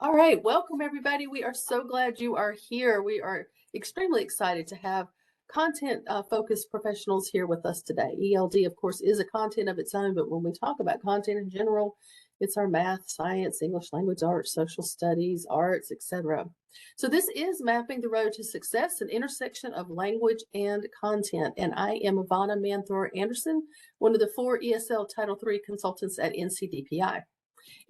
All right, welcome everybody. We are so glad you are here. We are extremely excited to have content focused professionals here with us today. ELD, of course, is a content of its own, but when we talk about content in general, it's our math, science, English language arts, social studies, arts, etc. So this is Mapping the Road to Success, an intersection of language and content. And I am Ivana Manthor Anderson, one of the 4 ESL Title III consultants at NCDPI.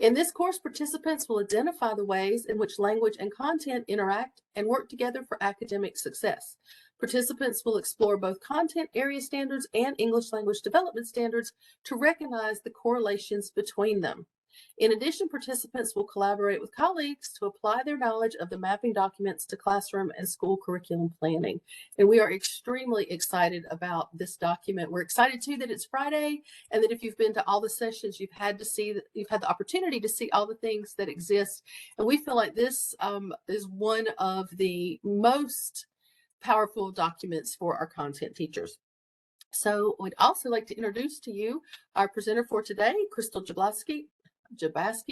In this course, participants will identify the ways in which language and content interact and work together for academic success. Participants will explore both content area standards and English language development standards to recognize the correlations between them. In addition, participants will collaborate with colleagues to apply their knowledge of the mapping documents to classroom and school curriculum planning. And we are extremely excited about this document. We're excited too that it's Friday, and that if you've been to all the sessions, you've had the opportunity to see all the things that exist. And we feel like this is one of the most powerful documents for our content teachers. So we'd also like to introduce to you our presenter for today, Crystal Jablowski,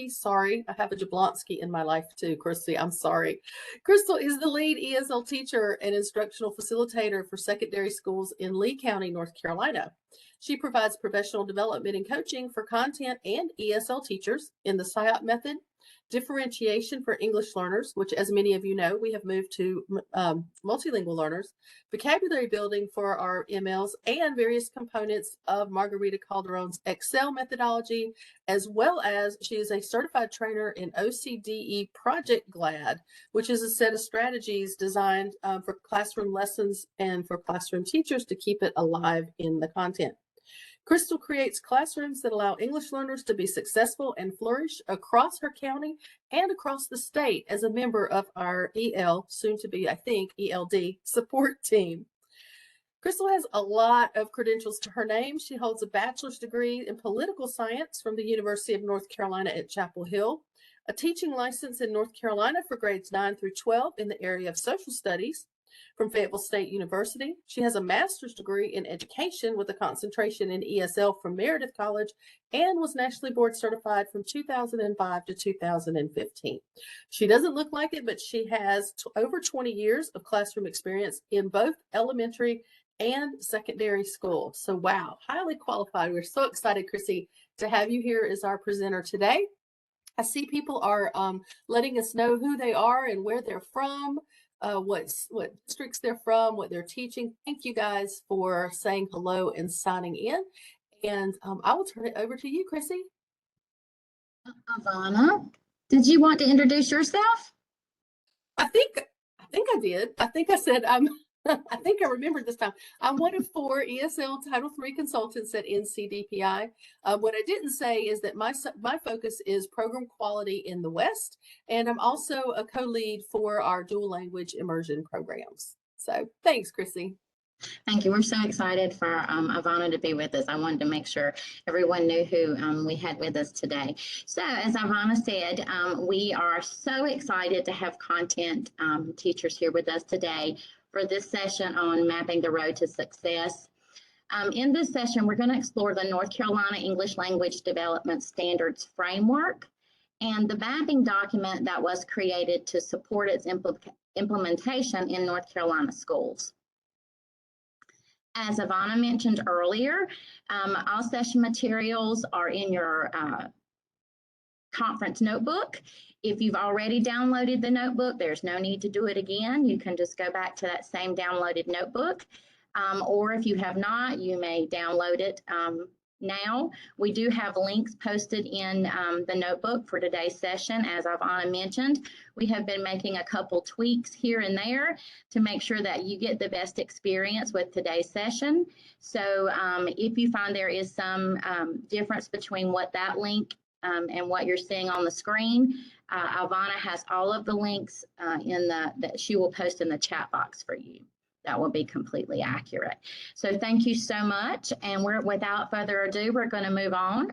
sorry, I have a Jablonski in my life too, Christy, I'm sorry. Crystal is the lead ESL teacher and instructional facilitator for secondary schools in Lee County, North Carolina. She provides professional development and coaching for content and ESL teachers in the SIOP method, differentiation for English learners, which, as many of you know, we have moved to multilingual learners, vocabulary building for our MLs, and various components of Margarita Calderon's Excel methodology, as well as she is a certified trainer in OCDE Project GLAD, which is a set of strategies designed for classroom lessons and for classroom teachers to keep it alive in the content. Crystal creates classrooms that allow English learners to be successful and flourish across her county and across the state as a member of our EL, soon to be, I think, ELD support team. Crystal has a lot of credentials to her name. She holds a bachelor's degree in political science from the University of North Carolina at Chapel Hill, a teaching license in North Carolina for grades 9 through 12 in the area of social studies from Fayetteville State University. She has a master's degree in education with a concentration in ESL from Meredith College and was nationally board certified from 2005 to 2015. She doesn't look like it, but she has over 20 years of classroom experience in both elementary and secondary school. So wow, highly qualified. We're so excited, Chrissy, to have you here as our presenter today. I see people are letting us know who they are and where they're from, what districts they're from, what they're teaching. Thank you guys for saying hello and signing in. And I will turn it over to you, Chrissy. Ivana, did you want to introduce yourself? I think I did. I think I said I think I remembered this time. I'm one of 4 ESL Title III consultants at NCDPI. What I didn't say is that my focus is program quality in the West, and I'm also a co-lead for our dual language immersion programs. So thanks, Chrissy. Thank you. We're so excited for Ivana to be with us. I wanted to make sure everyone knew who we had with us today. So as Ivana said, we are so excited to have content teachers here with us today for this session on Mapping the Road to Success. In this session, we're going to explore the North Carolina English Language Development Standards Framework and the mapping document that was created to support its implementation in North Carolina schools. As Ivana mentioned earlier, all session materials are in your conference notebook. If you've already downloaded the notebook, there's no need to do it again. You can just go back to that same downloaded notebook. Or if you have not, you may download it now. We do have links posted in the notebook for today's session. As Ivana mentioned, we have been making a couple tweaks here and there to make sure that you get the best experience with today's session. So if you find there is some difference between what that link and what you're seeing on the screen, Ivana has all of the links that she will post in the chat box for you. That will be completely accurate. So thank you so much. And without further ado, we're going to move on.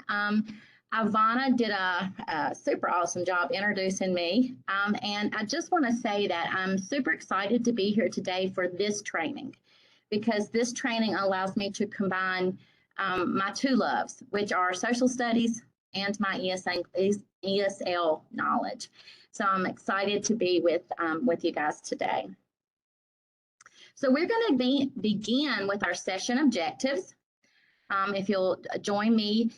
Ivana did a super awesome job introducing me. And I just want to say that I'm super excited to be here today for this training, because this training allows me to combine my 2 loves, which are social studies and my ESL knowledge. So I'm excited to be with you guys today. So we're going to begin with our session objectives. If you'll join me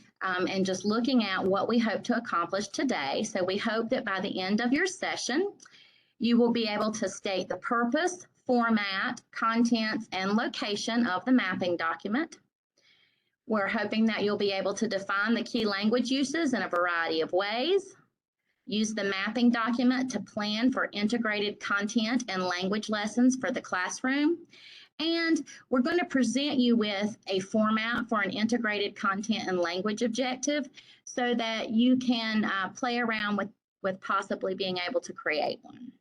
in just looking at what we hope to accomplish today. So we hope that by the end of your session, you will be able to state the purpose, format, contents, and location of the mapping document. We're hoping that you'll be able to define the key language uses in a variety of ways. Use the mapping document to plan for integrated content and language lessons for the classroom. And we're going to present you with a format for an integrated content and language objective so that you can play around with possibly being able to create one.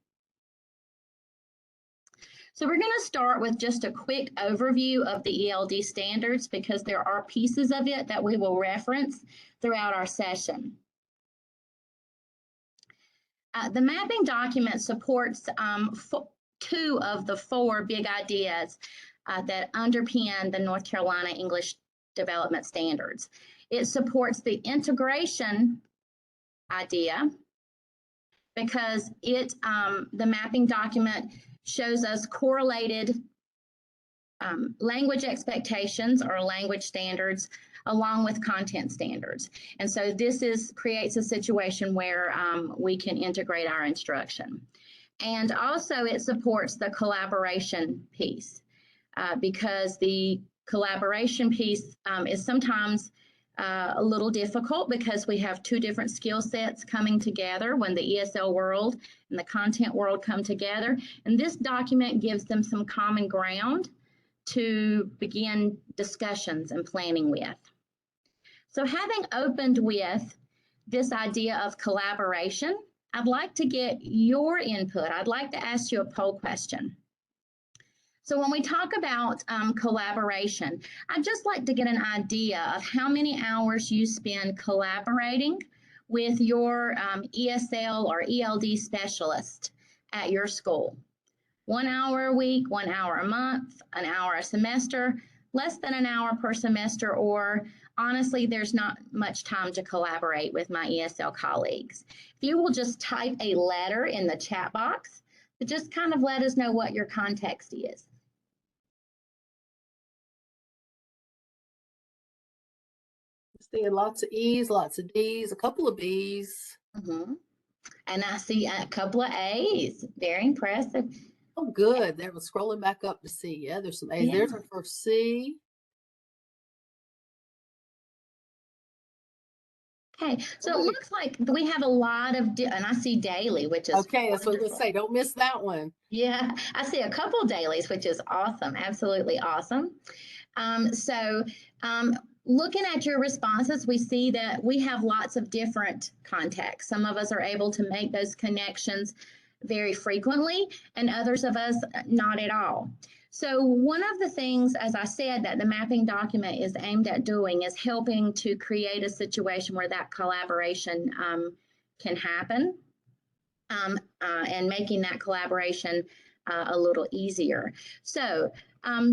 So we're going to start with just a quick overview of the ELD standards because there are pieces of it that we will reference throughout our session. The mapping document supports 2 of the 4 big ideas that underpin the North Carolina English Development Standards. It supports the integration idea because the mapping document shows us correlated language expectations or language standards along with content standards. And so this creates a situation where we can integrate our instruction. And also it supports the collaboration piece because the collaboration piece is sometimes a little difficult because we have 2 different skill sets coming together when the ESL world and the content world come together. And this document gives them some common ground to begin discussions and planning with. So having opened with this idea of collaboration, I'd like to get your input. I'd like to ask you a poll question. So when we talk about collaboration, I'd just like to get an idea of how many hours you spend collaborating with your ESL or ELD specialist at your school. 1 hour a week, 1 hour a month, an hour a semester, less than an hour per semester, or honestly, there's not much time to collaborate with my ESL colleagues. If you will just type a letter in the chat box to just kind of let us know what your context is. Seeing lots of E's, lots of D's, a couple of B's. And I see a couple of A's. Very impressive. Oh, good. There was scrolling back up to see. Yeah, there's some A's. Yeah. There's our first C. Okay, so it looks like we have a lot of, and I see daily, which is okay. That's what I was gonna say. Don't miss that one. Yeah, I see a couple dailies, which is awesome. Absolutely awesome. Looking at your responses, we see that we have lots of different contexts. Some of us are able to make those connections very frequently, and others of us not at all. So one of the things, as I said, that the mapping document is aimed at doing is helping to create a situation where that collaboration can happen and making that collaboration a little easier. So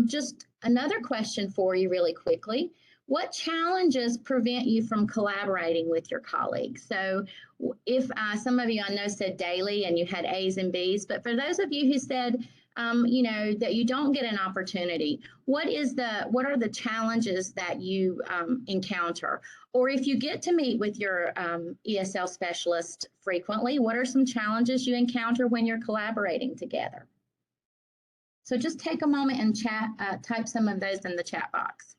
just another question for you really quickly. What challenges prevent you from collaborating with your colleagues? So if some of you I know said daily and you had A's and B's, but for those of you who said, you know, that you don't get an opportunity, what are the challenges that you encounter? Or if you get to meet with your ESL specialist frequently, what are some challenges you encounter when you're collaborating together? So just take a moment and type some of those in the chat box.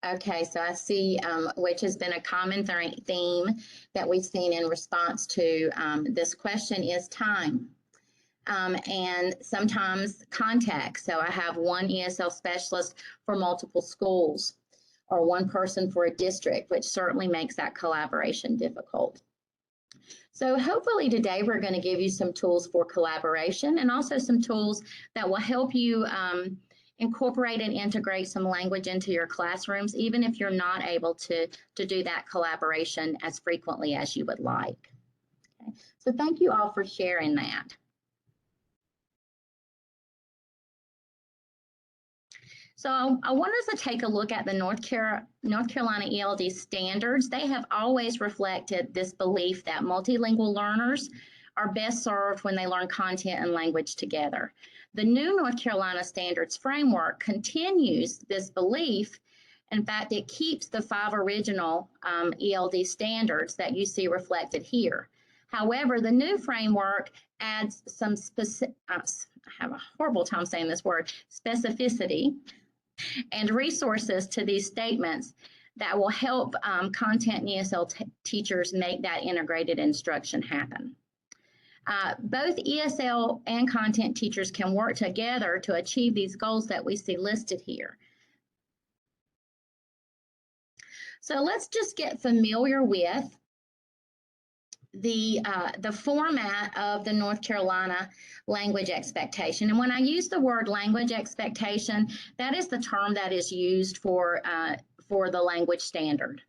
Okay, so I see, which has been a common theme that we've seen in response to this question is time. And sometimes context. So I have one ESL specialist for multiple schools or one person for a district, which certainly makes that collaboration difficult. So hopefully today we're going to give you some tools for collaboration and also some tools that will help you incorporate and integrate some language into your classrooms, even if you're not able to do that collaboration as frequently as you would like. Okay. So thank you all for sharing that. So I want us to take a look at the North Carolina ELD standards. They have always reflected this belief that multilingual learners are best served when they learn content and language together. The new North Carolina Standards Framework continues this belief. In fact, it keeps the 5 original ELD standards that you see reflected here. However, the new framework adds some I have a horrible time saying this word, specificity and resources to these statements that will help content and ESL teachers make that integrated instruction happen. Both ESL and content teachers can work together to achieve these goals that we see listed here. So let's just get familiar with the format of the North Carolina language expectation. And when I use the word language expectation, that is the term that is used for the language standard.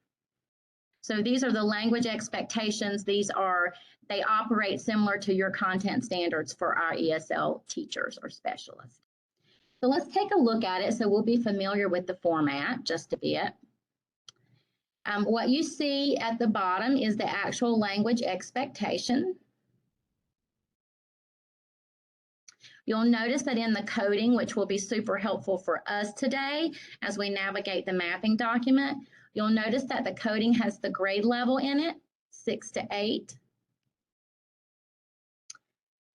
So these are the language expectations. They operate similar to your content standards for our ESL teachers or specialists. So let's take a look at it so we'll be familiar with the format just a bit. What you see at the bottom is the actual language expectation. You'll notice that in the coding, which will be super helpful for us today as we navigate the mapping document, you'll notice that the coding has the grade level in it, 6 to 8.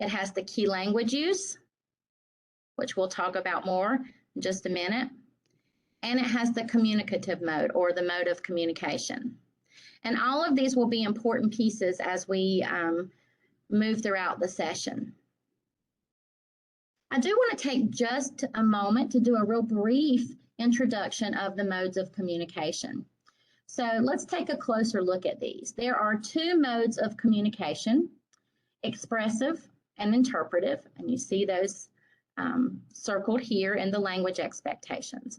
It has the key language use, which we'll talk about more in just a minute. And it has the communicative mode or the mode of communication. And all of these will be important pieces as we move throughout the session. I do want to take just a moment to do a real brief introduction of the modes of communication. So let's take a closer look at these. There are 2 modes of communication, expressive and interpretive, and you see those circled here in the language expectations.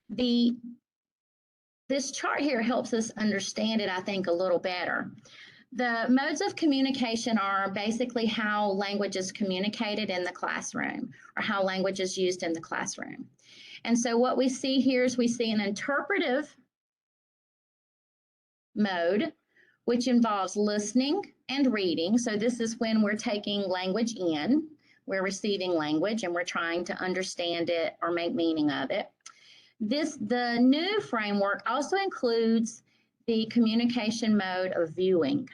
This chart here helps us understand it, I think, a little better. The modes of communication are basically how language is communicated in the classroom or how language is used in the classroom. And so what we see here is we see an interpretive mode, which involves listening and reading. So this is when we're taking language in, we're receiving language and we're trying to understand it or make meaning of it. The new framework also includes the communication mode of viewing.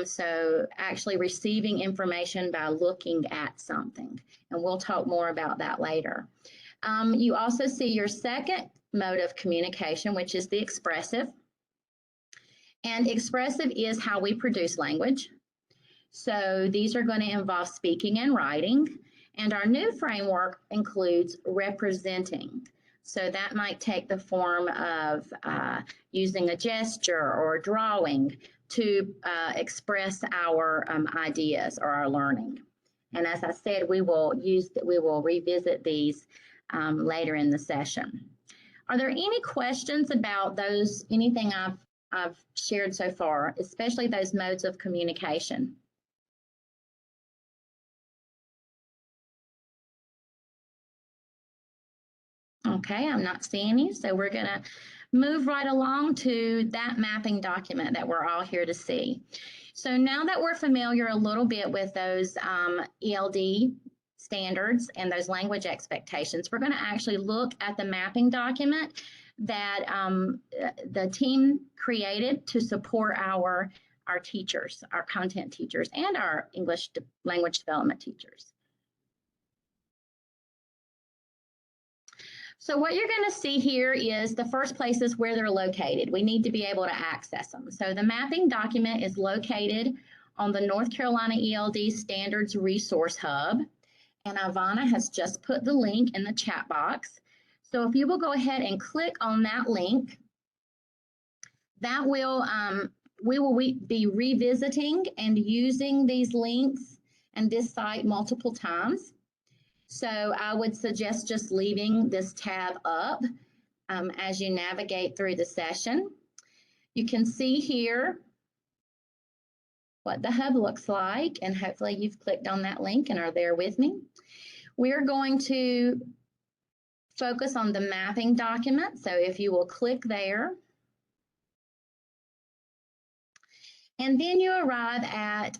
So actually receiving information by looking at something, and we'll talk more about that later. You also see your second mode of communication, which is the expressive. And expressive is how we produce language. So these are going to involve speaking and writing. And our new framework includes representing. So that might take the form of using a gesture or drawing to express our ideas or our learning. And as I said, we will revisit these later in the session. Are there any questions about those, anything I've shared so far, especially those modes of communication? Okay, I'm not seeing any, so we're going to move right along to that mapping document that we're all here to see. So now that we're familiar a little bit with those ELD standards and those language expectations, we're going to actually look at the mapping document that the team created to support our teachers, our content teachers, and our English language development teachers. So what you're going to see here is the first places where they're located. We need to be able to access them. So the mapping document is located on the North Carolina ELD Standards Resource Hub, and Ivana has just put the link in the chat box. So if you will go ahead and click on that link, that will we will be revisiting and using these links and this site multiple times. So I would suggest just leaving this tab up as you navigate through the session. You can see here what the hub looks like, and hopefully you've clicked on that link and are there with me. We're going to focus on the mapping document. So if you will click there, and then you arrive at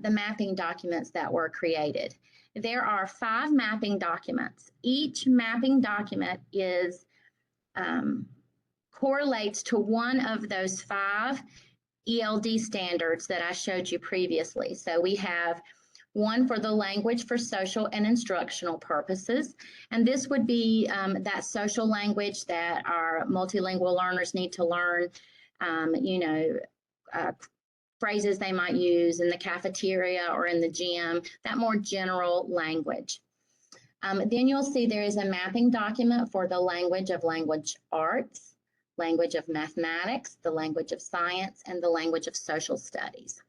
the mapping documents that were created. There are 5 mapping documents. Each mapping document is correlates to one of those 5 ELD standards that I showed you previously. So we have one for the language for social and instructional purposes, and this would be that social language that our multilingual learners need to learn, phrases they might use in the cafeteria or in the gym, that more general language. Then you'll see there is a mapping document for the language of language arts, language of mathematics, the language of science, and the language of social studies.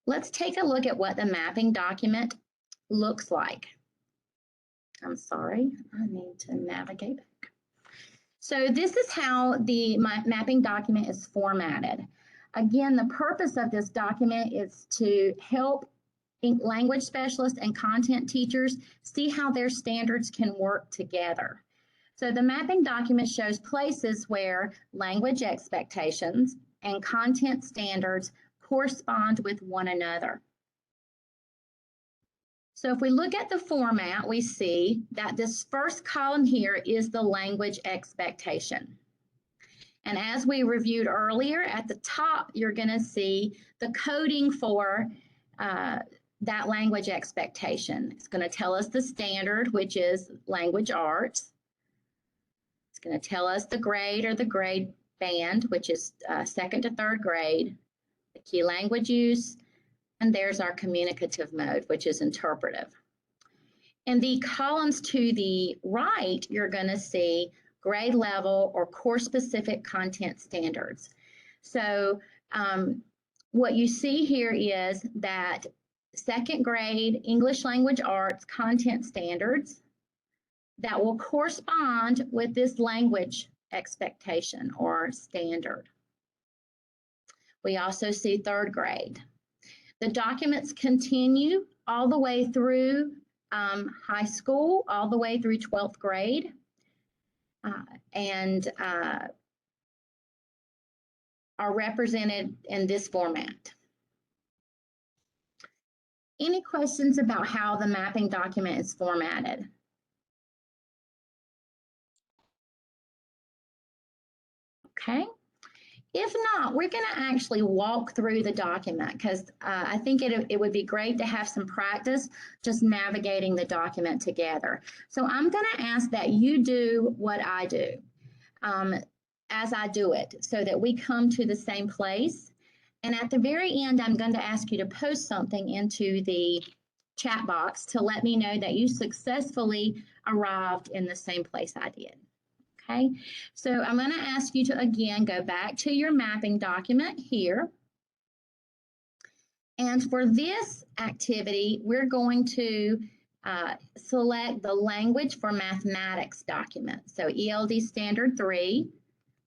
Let's take a look at what the mapping document looks like. I'm sorry, I need to navigate back. So this is how the mapping document is formatted. Again, the purpose of this document is to help language specialists and content teachers see how their standards can work together. So the mapping document shows places where language expectations and content standards correspond with one another. So if we look at the format, we see that this first column here is the language expectation. And as we reviewed earlier, at the top, you're going to see the coding for that language expectation. It's going to tell us the standard, which is language arts. It's going to tell us the grade or the grade band, which is 2nd to 3rd grade, the key language use, and there's our communicative mode, which is interpretive. In the columns to the right, you're going to see grade level or course-specific content standards. So what you see here is that 2nd grade English language arts content standards that will correspond with this language expectation or standard. We also see 3rd grade. The documents continue all the way through high school, all the way through 12th grade, and are represented in this format. Any questions about how the mapping document is formatted? Okay. If not, we're going to actually walk through the document because I think it would be great to have some practice just navigating the document together. So I'm going to ask that you do what I do as I do it so that we come to the same place. And at the very end, I'm going to ask you to post something into the chat box to let me know that you successfully arrived in the same place I did. Okay, so I'm going to ask you to again go back to your mapping document here. And for this activity, we're going to select the language for mathematics document. So ELD Standard 3,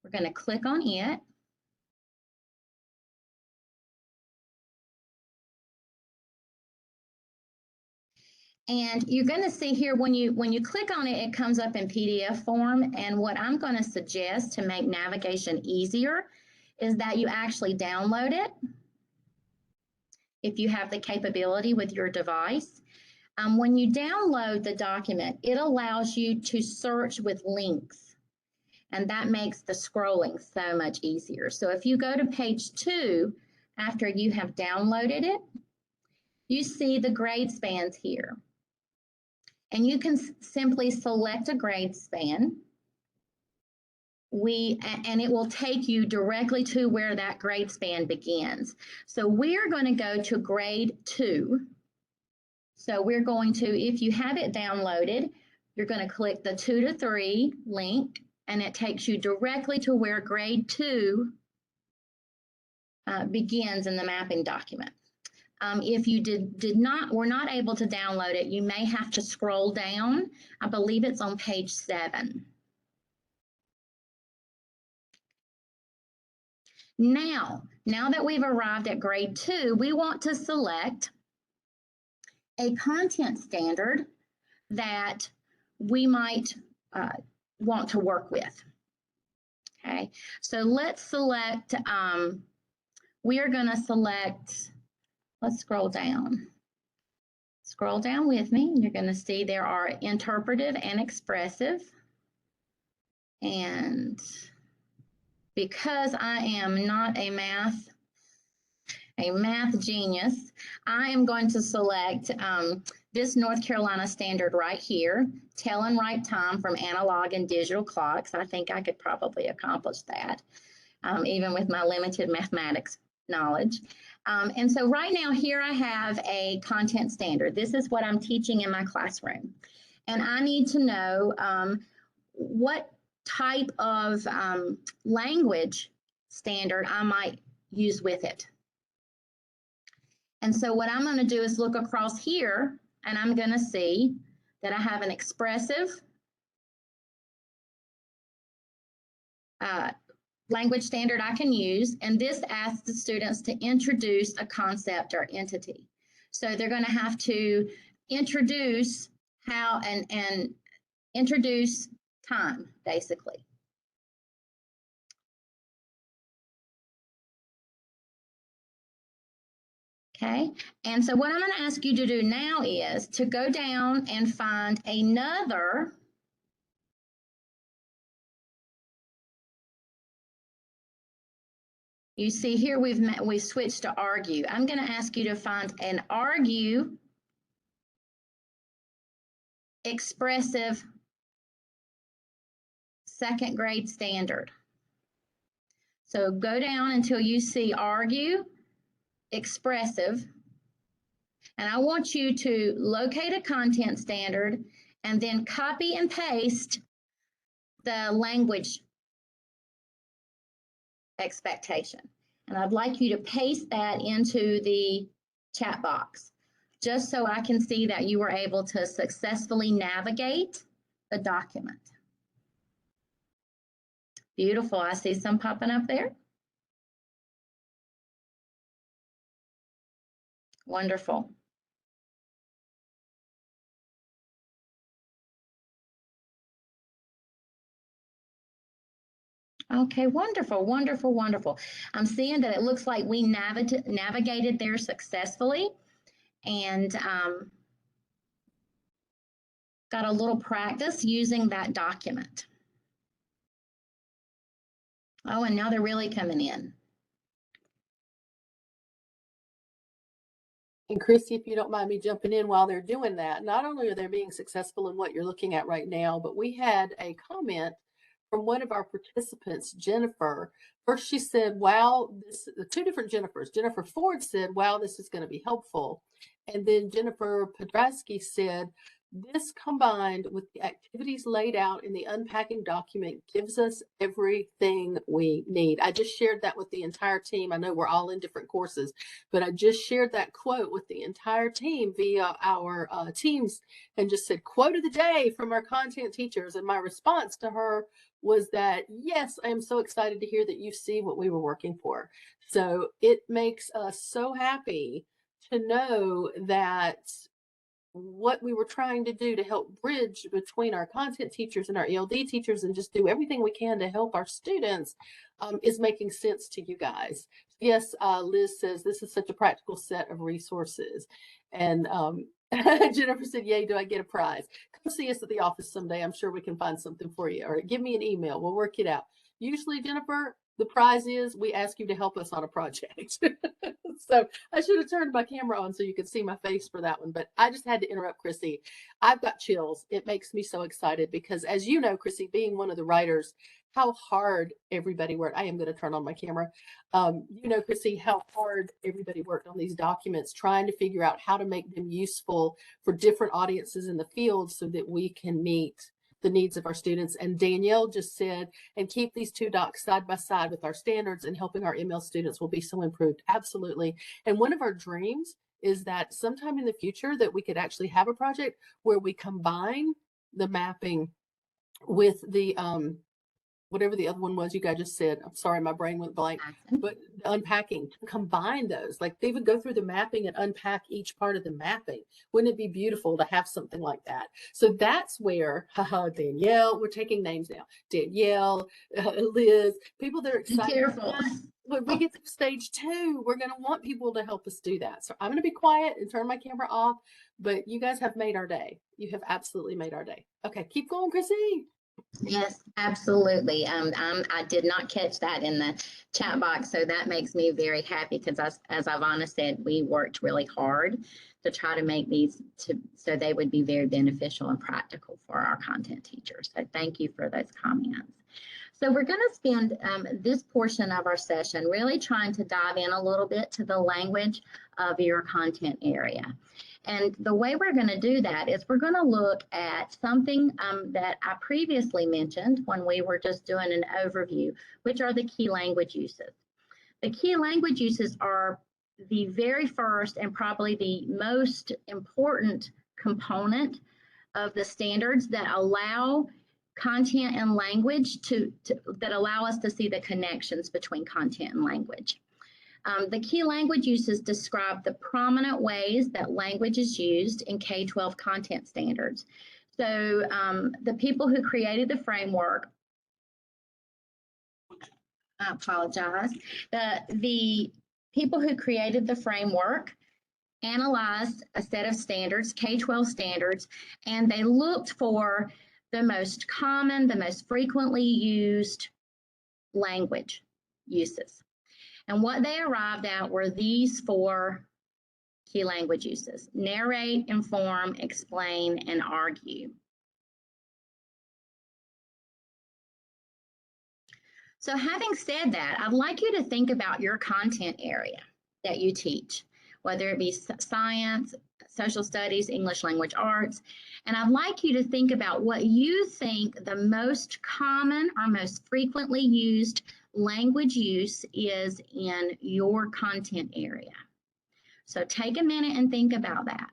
we're going to click on it. And you're going to see here when you click on it, it comes up in PDF form. And what I'm going to suggest to make navigation easier is that you actually download it if you have the capability with your device. When you download the document, it allows you to search with links. And that makes the scrolling so much easier. So if you go to page 2 after you have downloaded it, you see the grade spans here. And you can simply select a grade span. And it will take you directly to where that grade span begins. So we're going to go to grade 2. So we're going to, if you have it downloaded, you're going to click the 2 to 3 link and it takes you directly to where grade 2 begins in the mapping document. If you were not able to download it, you may have to scroll down. I believe it's on page 7. Now that we've arrived at grade 2, we want to select a content standard that we might want to work with. Okay, so let's select, we are going to select, let's scroll down. Scroll down with me. You're going to see there are interpretive and expressive. And because I am not a math genius, I am going to select this North Carolina standard right here, tell and write time from analog and digital clocks. I think I could probably accomplish that, even with my limited mathematics knowledge. And so right now here I have a content standard. This is what I'm teaching in my classroom. And I need to know what type of language standard I might use with it. And so what I'm going to do is look across here, and I'm going to see that I have an expressive language standard I can use, and this asks the students to introduce a concept or entity. So they're going to have to introduce how and introduce time, basically. Okay, and so what I'm going to ask you to do now is to go down and find another you see here we've switched to argue. I'm going to ask you to find an argue expressive second grade standard. So go down until you see argue expressive, and I want you to locate a content standard and then copy and paste the language expectation. And I'd like you to paste that into the chat box, just so I can see that you were able to successfully navigate the document. Beautiful, I see some popping up there. Wonderful. Okay, wonderful, wonderful, wonderful. I'm seeing that it looks like we navigated there successfully and got a little practice using that document. Oh, and now they're really coming in. And Christy, if you don't mind me jumping in while they're doing that, not only are they being successful in what you're looking at right now, but we had a comment from one of our participants, Jennifer. First, she said, wow, two different Jennifers. Jennifer Ford said, wow, this is going to be helpful. And then Jennifer Podrasky said, this combined with the activities laid out in the unpacking document gives us everything we need. I just shared that with the entire team. I know we're all in different courses, but I just shared that quote with the entire team via our teams and just said, quote of the day from our content teachers. And my response to her was that, yes, I am so excited to hear that you see what we were working for. So it makes us so happy to know that what we were trying to do to help bridge between our content teachers and our ELD teachers and just do everything we can to help our students is making sense to you guys. Yes, Liz says this is such a practical set of resources. And Jennifer said, yay, do I get a prize? Come see us at the office someday. I'm sure we can find something for you. Or give me an email. We'll work it out. Usually, Jennifer, the prize is we ask you to help us on a project. So I should have turned my camera on so you could see my face for that one, but I just had to interrupt Chrissy. I've got chills. It makes me so excited because, as you know, Chrissy, being one of the writers, how hard everybody worked. I am going to turn on my camera. You know, Chrissy, how hard everybody worked on these documents, trying to figure out how to make them useful for different audiences in the field so that we can meet the needs of our students. And Danielle just said, and keep these two docs side by side with our standards, and helping our ML students will be so improved. Absolutely. And one of our dreams is that sometime in the future that we could actually have a project where we combine the mapping with the whatever the other one was you guys just said. I'm sorry, my brain went blank. But unpacking, combine those. Like they would go through the mapping and unpack each part of the mapping. Wouldn't it be beautiful to have something like that? So that's where, Danielle, we're taking names now. Danielle, Liz, people that are excited. Be careful. When we get to stage 2, we're going to want people to help us do that. So I'm going to be quiet and turn my camera off, but you guys have made our day. You have absolutely made our day. Okay, keep going, Chrissy. Yes, absolutely. I did not catch that in the chat box, so that makes me very happy because, as Ivana said, we worked really hard to try to make these so they would be very beneficial and practical for our content teachers. So thank you for those comments. So we're going to spend this portion of our session really trying to dive in a little bit to the language of your content area. And the way we're going to do that is we're going to look at something that I previously mentioned when we were just doing an overview, which are the key language uses. The key language uses are the very first and probably the most important component of the standards that allow content and language that allow us to see the connections between content and language. The key language uses describe the prominent ways that language is used in K-12 content standards. So the people who created the framework, I apologize, the people who created the framework analyzed a set of standards, K-12 standards, and they looked for the most common, the most frequently used language uses. And what they arrived at were these 4 key language uses: narrate, inform, explain, and argue. So having said that, I'd like you to think about your content area that you teach, whether it be science, social studies, English language arts. And I'd like you to think about what you think the most common or most frequently used language use is in your content area. So take a minute and think about that.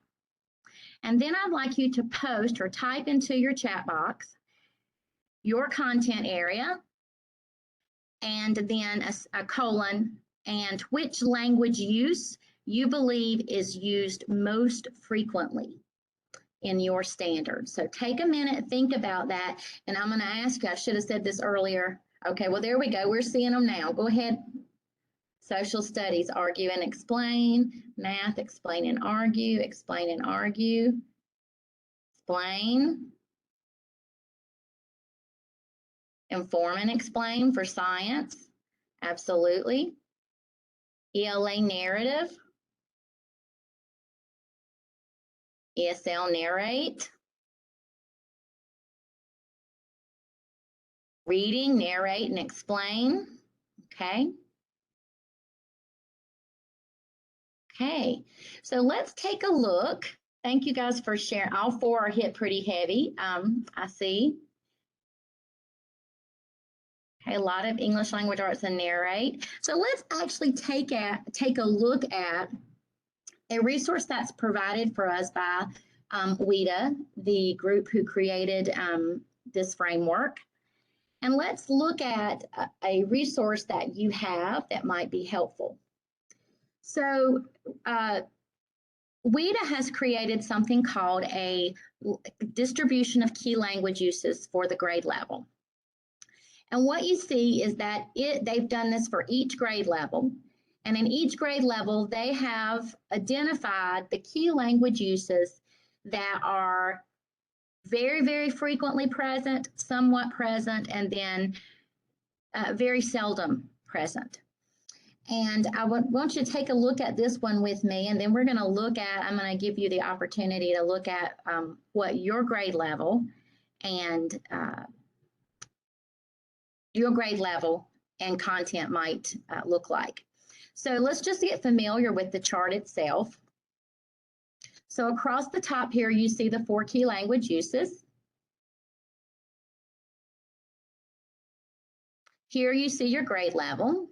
And then I'd like you to post or type into your chat box your content area and then a colon and which language use you believe is used most frequently in your standards. So take a minute, think about that. And I'm going to ask you, I should have said this earlier. Okay, well, there we go. We're seeing them now. Go ahead. Social studies, argue and explain. Math, explain and argue. Explain and argue. Explain. Inform and explain for science. Absolutely. ELA narrative. ESL narrate. Reading, narrate, and explain. Okay. Okay, so let's take a look. Thank you guys for sharing. All 4 are hit pretty heavy. I see. Okay, a lot of English language arts and narrate. So let's actually take a look at a resource that's provided for us by WIDA, the group who created this framework. And let's look at a resource that you have that might be helpful. So WIDA has created something called a distribution of key language uses for the grade level. And what you see is that they've done this for each grade level. And in each grade level, they have identified the key language uses that are very, very frequently present, somewhat present, and then very seldom present. And I want you to take a look at this one with me, and then we're going to look at, I'm going to give you the opportunity to look at what your grade level and content might look like. So let's just get familiar with the chart itself. So across the top here, you see the 4 key language uses. Here you see your grade level.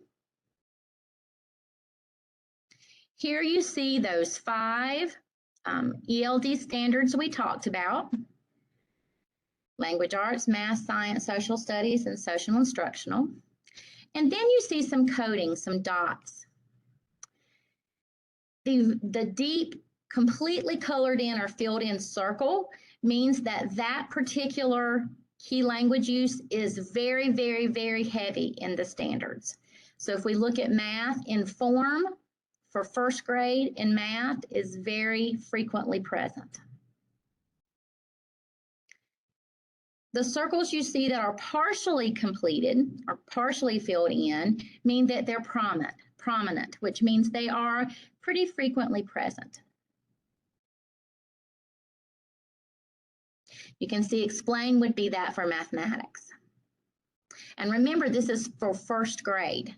Here you see those 5 ELD standards we talked about: language arts, math, science, social studies, and social instructional. And then you see some coding, some dots. The deep, completely colored in or filled in circle means that that particular key language use is very, very, very heavy in the standards. So if we look at math, inform for first grade in math is very frequently present. The circles you see that are partially completed or partially filled in mean that they're prominent, which means they are pretty frequently present. You can see explain would be that for mathematics. And remember, this is for first grade.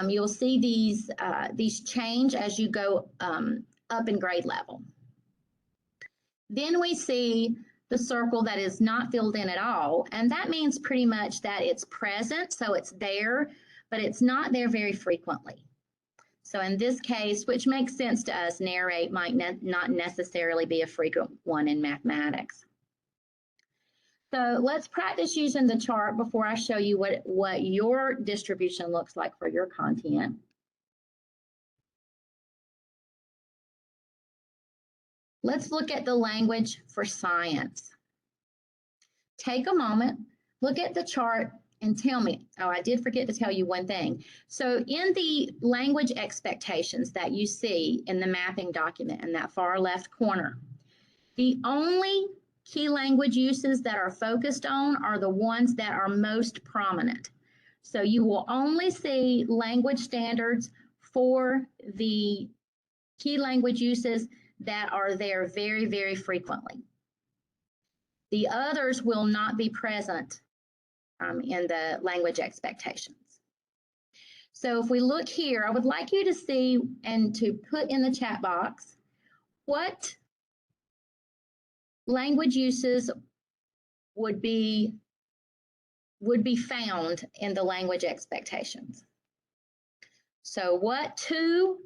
You'll see these change as you go up in grade level. Then we see the circle that is not filled in at all, and that means pretty much that it's present, so it's there, but it's not there very frequently. So in this case, which makes sense to us, narrate might not necessarily be a frequent one in mathematics. So let's practice using the chart before I show you what your distribution looks like for your content. Let's look at the language for science. Take a moment, look at the chart and tell me, oh, I did forget to tell you one thing. So in the language expectations that you see in the mapping document in that far left corner, the only key language uses that are focused on are the ones that are most prominent. So you will only see language standards for the key language uses that are there very, very frequently. The others will not be present in the language expectations. So if we look here, I would like you to see and to put in the chat box what language uses would be found in the language expectations. So what 2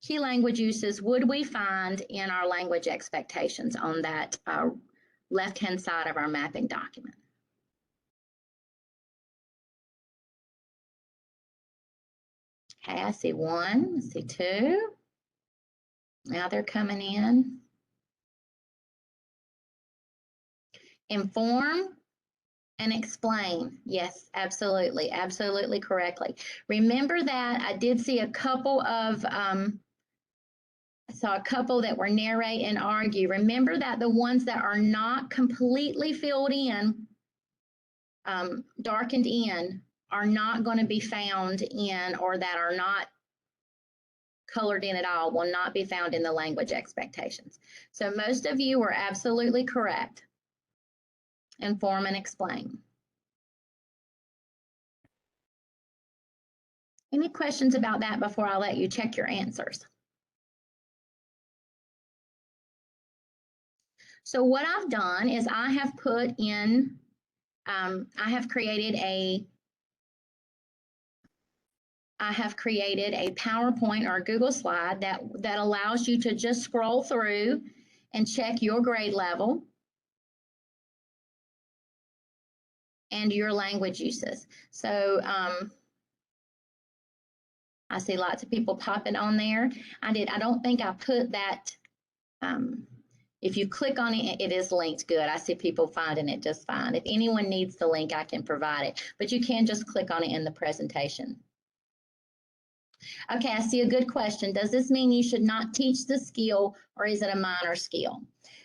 key language uses would we find in our language expectations on that left-hand side of our mapping document? Okay, I see 1, I see 2. Now they're coming in. Inform and explain. Yes, absolutely, absolutely correctly. Remember that I did see a couple of, I saw a couple that were narrate and argue. Remember that the ones that are not completely filled in, darkened in, are not going to be found in, or that are not colored in at all, will not be found in the language expectations. So most of you were absolutely correct. Inform and explain. Any questions about that before I let you check your answers? So what I've done is I have put in, I have created a PowerPoint or a Google slide that allows you to just scroll through and check your grade level and your language uses. So I see lots of people popping on there. I don't think I put that, if you click on it, it is linked good. I see people finding it just fine. If anyone needs the link, I can provide it, but you can just click on it in the presentation. Okay, I see a good question. Does this mean you should not teach the skill, or is it a minor skill?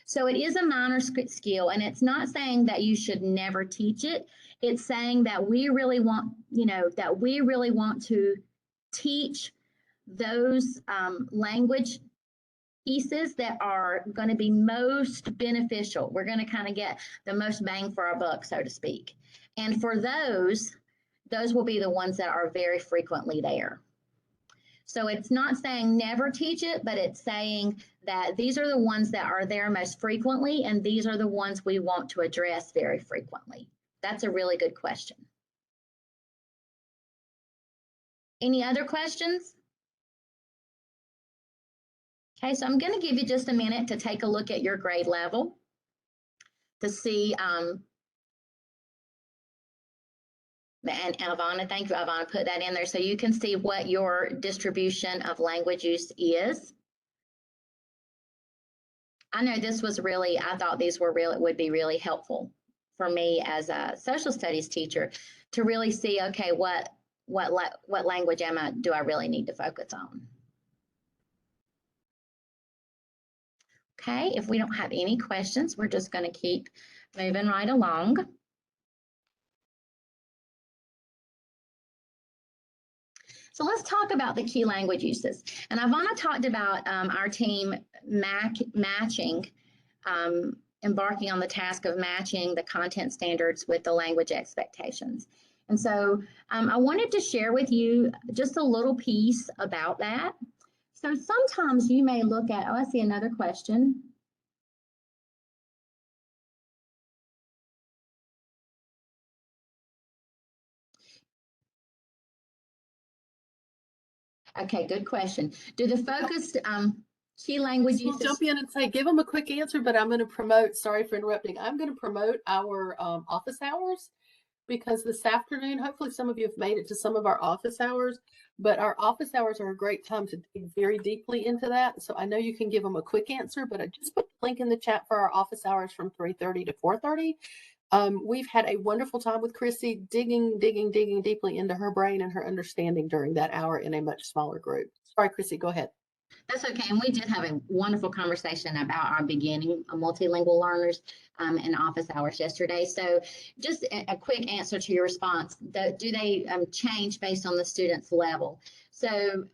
So it is a minor skill, and it's not saying that you should never teach it. It's saying that we really want, that we really want to teach those language pieces that are going to be most beneficial. We're going to kind of get the most bang for our buck, so to speak. And for those will be the ones that are very frequently there. So it's not saying never teach it, but it's saying that these are the ones that are there most frequently, and these are the ones we want to address very frequently. That's a really good question. Any other questions? Okay, so I'm going to give you just a minute to take a look at your grade level to see, and Ivana, thank you, Ivana, put that in there so you can see what your distribution of language use is. I know this was really, I thought these were really, would be really helpful for me as a social studies teacher to really see, okay, what language do I really need to focus on? Okay, if we don't have any questions, we're just going to keep moving right along. So let's talk about the key language uses. And Ivana talked about our team matching, embarking on the task of matching the content standards with the language expectations. And so I wanted to share with you just a little piece about that. So sometimes you may look at, oh, I see another question. Okay, good question. Do the focused key language uses... We'll jump in and say, give them a quick answer, but I'm going to promote, sorry for interrupting, I'm going to promote our office hours, because this afternoon, hopefully some of you have made it to some of our office hours, but our office hours are a great time to dig very deeply into that. So I know you can give them a quick answer, but I just put the link in the chat for our office hours from 3:30 to 4:30. We've had a wonderful time with Chrissy digging deeply into her brain and her understanding during that hour in a much smaller group. Sorry, Chrissy, go ahead. That's okay. And we did have a wonderful conversation about our beginning multilingual learners in office hours yesterday. So just a quick answer to your response. Do they change based on the student's level? So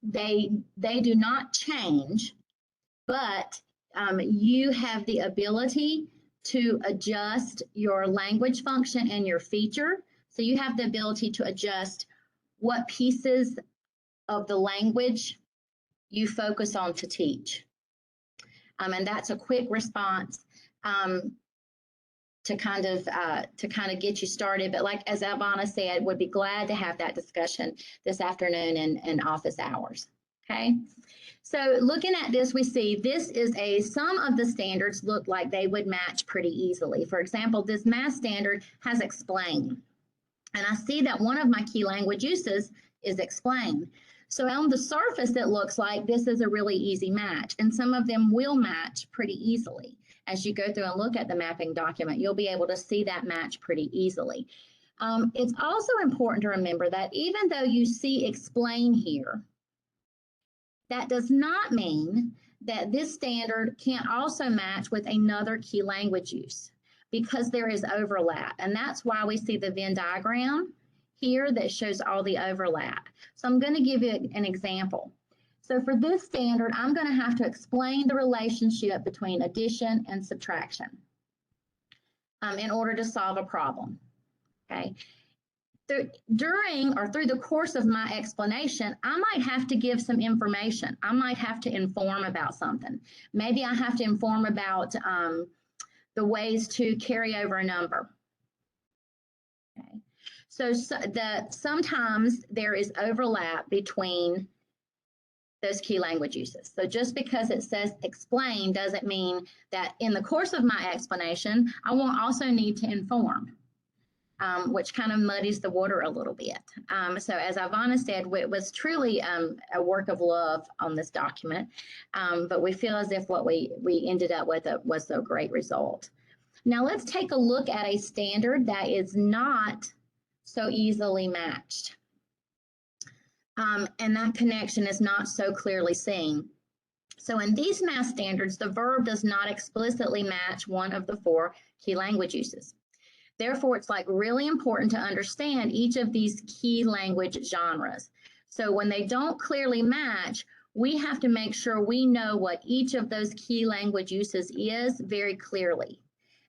they do not change, but you have the ability to adjust your language function and your feature. So you have the ability to adjust what pieces of the language you focus on to teach. And that's a quick response to kind of get you started. But like as Ivana said, would be glad to have that discussion this afternoon in office hours. Okay. So looking at this, we see this is some of the standards look like they would match pretty easily. For example, this math standard has explain. And I see that one of my key language uses is explain. So on the surface, it looks like this is a really easy match, and some of them will match pretty easily. As you go through and look at the mapping document, you'll be able to see that match pretty easily. It's also important to remember that even though you see explain here, that does not mean that this standard can't also match with another key language use, because there is overlap. And that's why we see the Venn diagram here that shows all the overlap. So I'm going to give you an example. So for this standard, I'm going to have to explain the relationship between addition and subtraction in order to solve a problem. Okay. During or through the course of my explanation, I might have to give some information. I might have to inform about something. Maybe I have to inform about the ways to carry over a number. Okay. So sometimes there is overlap between those key language uses. So just because it says explain doesn't mean that in the course of my explanation, I won't also need to inform. Which kind of muddies the water a little bit. So as Ivana said, it was truly a work of love on this document, but we feel as if what we ended up with was a great result. Now let's take a look at a standard that is not so easily matched. And that connection is not so clearly seen. So in these math standards, the verb does not explicitly match one of the 4 key language uses. Therefore, it's like really important to understand each of these key language genres. So when they don't clearly match, we have to make sure we know what each of those key language uses is very clearly.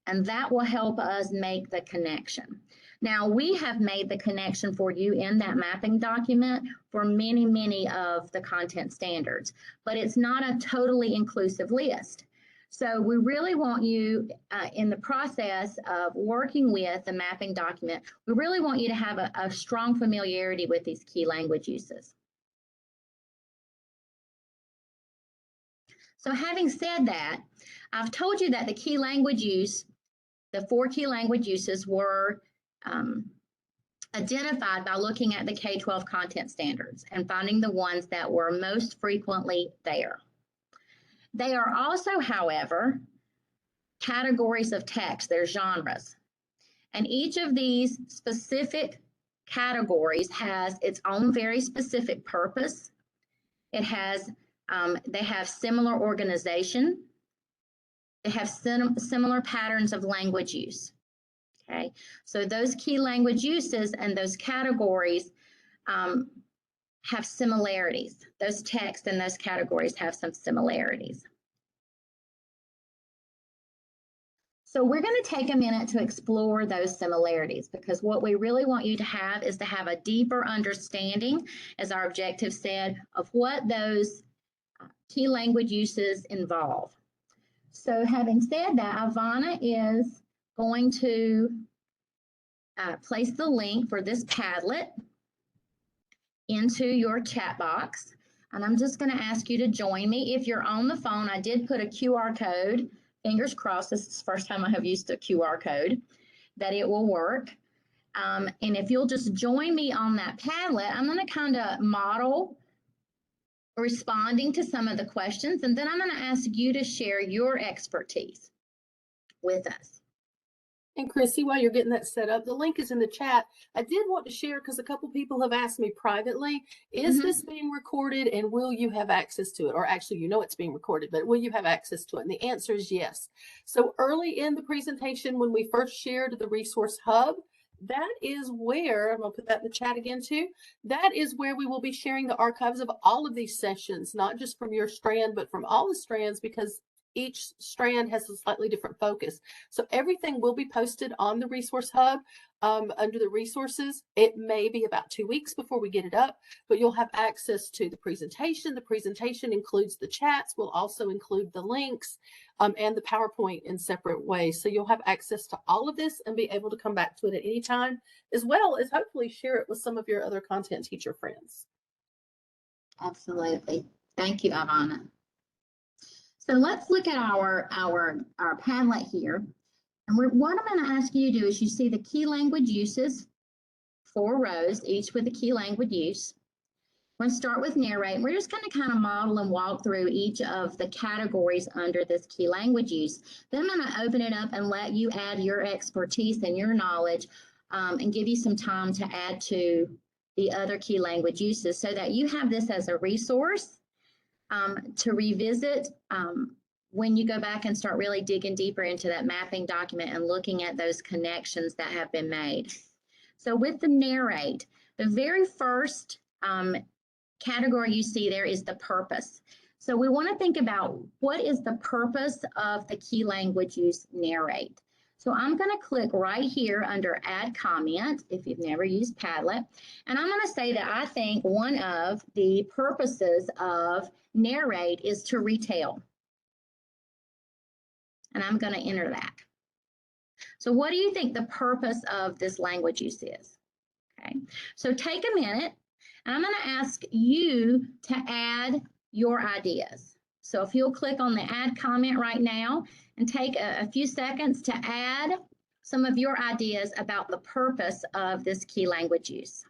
And that will help us make the connection. Now, we have made the connection for you in that mapping document for many, many of the content standards, but it's not a totally inclusive list. So we really want you, in the process of working with the mapping document, we really want you to have a strong familiarity with these key language uses. So having said that, I've told you that the key language use, the 4 key language uses were identified by looking at the K-12 content standards and finding the ones that were most frequently there. They are also, however, categories of text, they're genres. And each of these specific categories has its own very specific purpose. It has, they have similar organization. They have similar patterns of language use. Okay, so those key language uses and those categories have similarities. Those texts and those categories have some similarities. So we're going to take a minute to explore those similarities, because what we really want you to have is to have a deeper understanding, as our objective said, of what those key language uses involve. So having said that, Ivana is going to place the link for this Padlet into your chat box. And I'm just going to ask you to join me. If you're on the phone, I did put a QR code. Fingers crossed, this is the first time I have used a QR code, that it will work. And if you'll just join me on that Padlet, I'm going to kind of model responding to some of the questions, and then I'm going to ask you to share your expertise with us. And Chrissy, while you're getting that set up, the link is in the chat. I did want to share, because a couple people have asked me privately, is this being recorded and will you have access to it? Or actually, you know it's being recorded, but will you have access to it? And the answer is yes. So early in the presentation, when we first shared the resource hub, that is where, I'm going to put that in the chat again too, that is where we will be sharing the archives of all of these sessions, not just from your strand, but from all the strands, because each strand has a slightly different focus. So everything will be posted on the resource hub under the resources. It may be about 2 weeks before we get it up, but you'll have access to the presentation. The presentation includes the chats. We'll also include the links and the PowerPoint in separate ways. So you'll have access to all of this and be able to come back to it at any time, as well as hopefully share it with some of your other content teacher friends. Absolutely. Thank you, Ivana. So let's look at our Padlet here. And what I'm going to ask you to do is, you see the key language uses, 4 rows, each with a key language use. We're going to start with Narrate. We're just going to kind of model and walk through each of the categories under this key language use. Then I'm going to open it up and let you add your expertise and your knowledge and give you some time to add to the other key language uses, so that you have this as a resource to revisit when you go back and start really digging deeper into that mapping document and looking at those connections that have been made. So with the Narrate, the very first category you see there is the purpose. So we want to think about, what is the purpose of the key language use Narrate? So I'm going to click right here under Add Comment, if you've never used Padlet, and I'm going to say that I think one of the purposes of Narrate is to retell. And I'm going to enter that. So what do you think the purpose of this language use is? Okay, so take a minute, and I'm going to ask you to add your ideas. So if you'll click on the Add Comment right now and take a few seconds to add some of your ideas about the purpose of this key language use.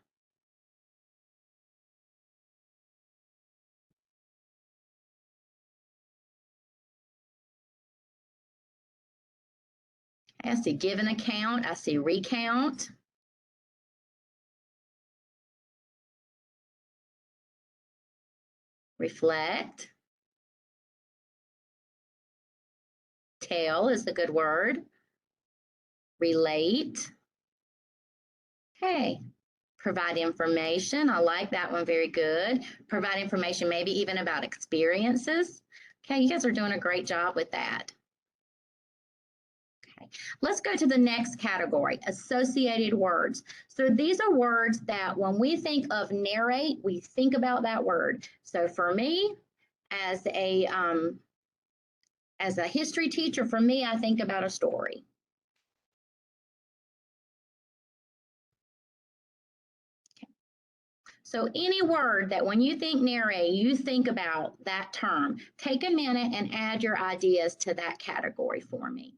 I see give an account, I see recount. Reflect. Tell is the good word. Relate. Okay. Provide information. I like that one. Very good. Provide information, maybe even about experiences. Okay, you guys are doing a great job with that. Okay, let's go to the next category, associated words. So these are words that when we think of Narrate, we think about that word. So for me, as a As a history teacher, for me, I think about a story. So any word that when you think narrate, you think about that term, take a minute and add your ideas to that category for me.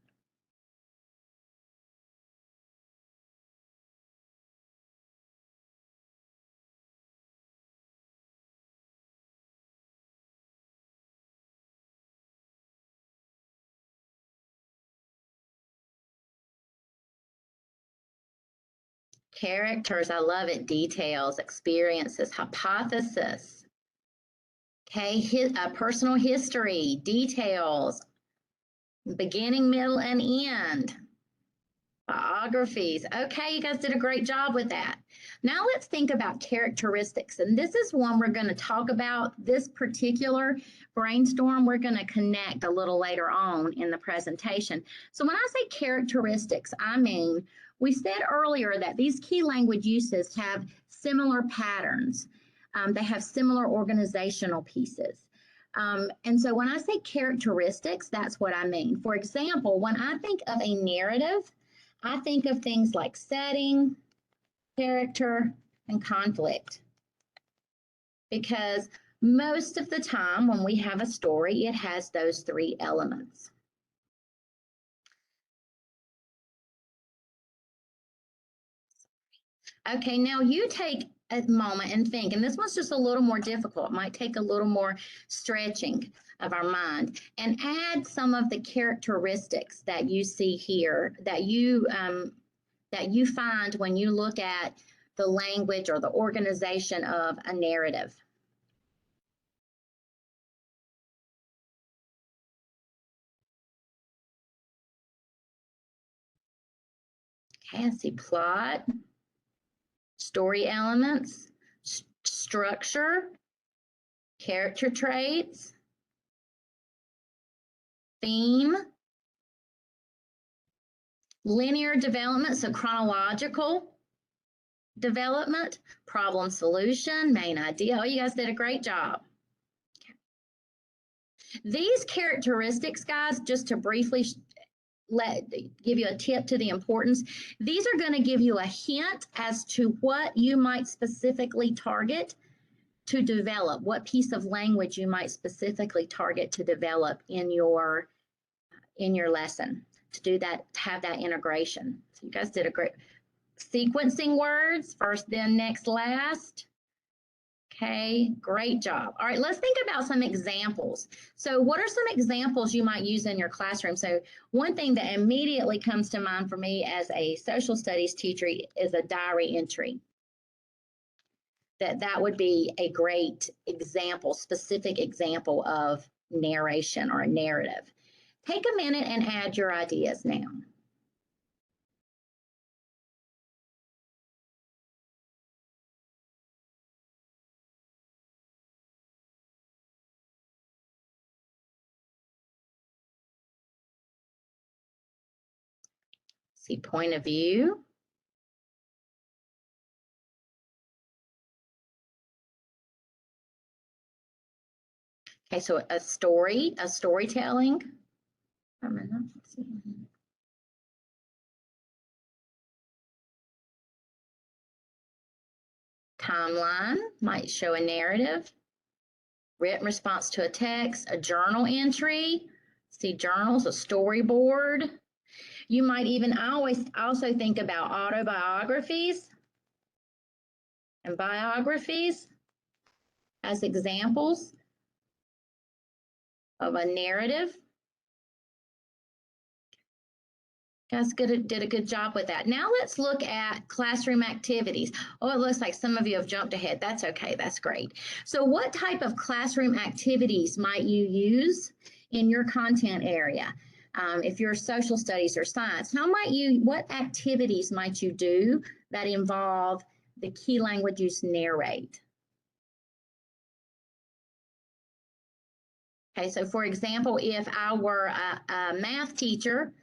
Characters, I love it. Details, experiences, hypothesis. Okay, personal history, details, beginning, middle, and end. Biographies. Okay, you guys did a great job with that. Now let's think about characteristics. And this is one we're going to talk about. This particular brainstorm, we're going to connect a little later on in the presentation. So when I say characteristics, I mean, we said earlier that these key language uses have similar patterns. They have similar organizational pieces. And so when I say characteristics, that's what I mean. For example, when I think of a narrative, I think of things like setting, character, and conflict. Because most of the time when we have a story, it has those three elements. Okay, now you take a moment and think, and this one's just a little more difficult. It might take a little more stretching of our mind, and add some of the characteristics that you see here that you find when you look at the language or the organization of a narrative. Okay, I see plot, story elements, structure, character traits, theme, linear development, so chronological development, problem solution, main idea. Oh, you guys did a great job. These characteristics, guys, just to briefly give you a tip to the importance, these are going to give you a hint as to what you might specifically target to develop, what piece of language you might specifically target to develop in your lesson, to do that, to have that integration. So you guys did a great sequencing words, first, then, next, last. Okay, great job. All right, let's think about some examples. So what are some examples you might use in your classroom? So one thing that immediately comes to mind for me as a social studies teacher is a diary entry. That would be a great example, specific example of narration or a narrative. Take a minute and add your ideas now. See point of view. Okay, so a storytelling. Timeline might show a narrative. Written response to a text, a journal entry. See journals, a storyboard. You might even also think about autobiographies and biographies as examples of a narrative. Guys did a good job with that. Now let's look at classroom activities. Oh, it looks like some of you have jumped ahead. That's okay, that's great. So what type of classroom activities might you use in your content area? If you're social studies or science, what activities might you do that involve the key language use narrate? Okay, so for example, if I were a math teacher,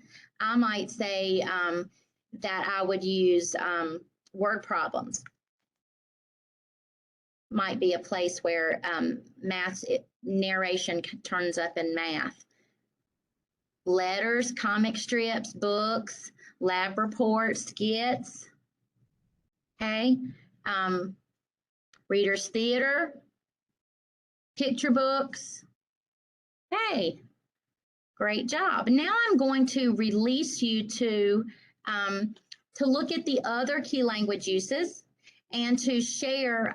I might say that I would use word problems. Might be a place where narration turns up in math. letters, comic strips, books, lab reports, skits, okay? Readers theater, picture books. Okay, great job. Now I'm going to release you to look at the other key language uses and to share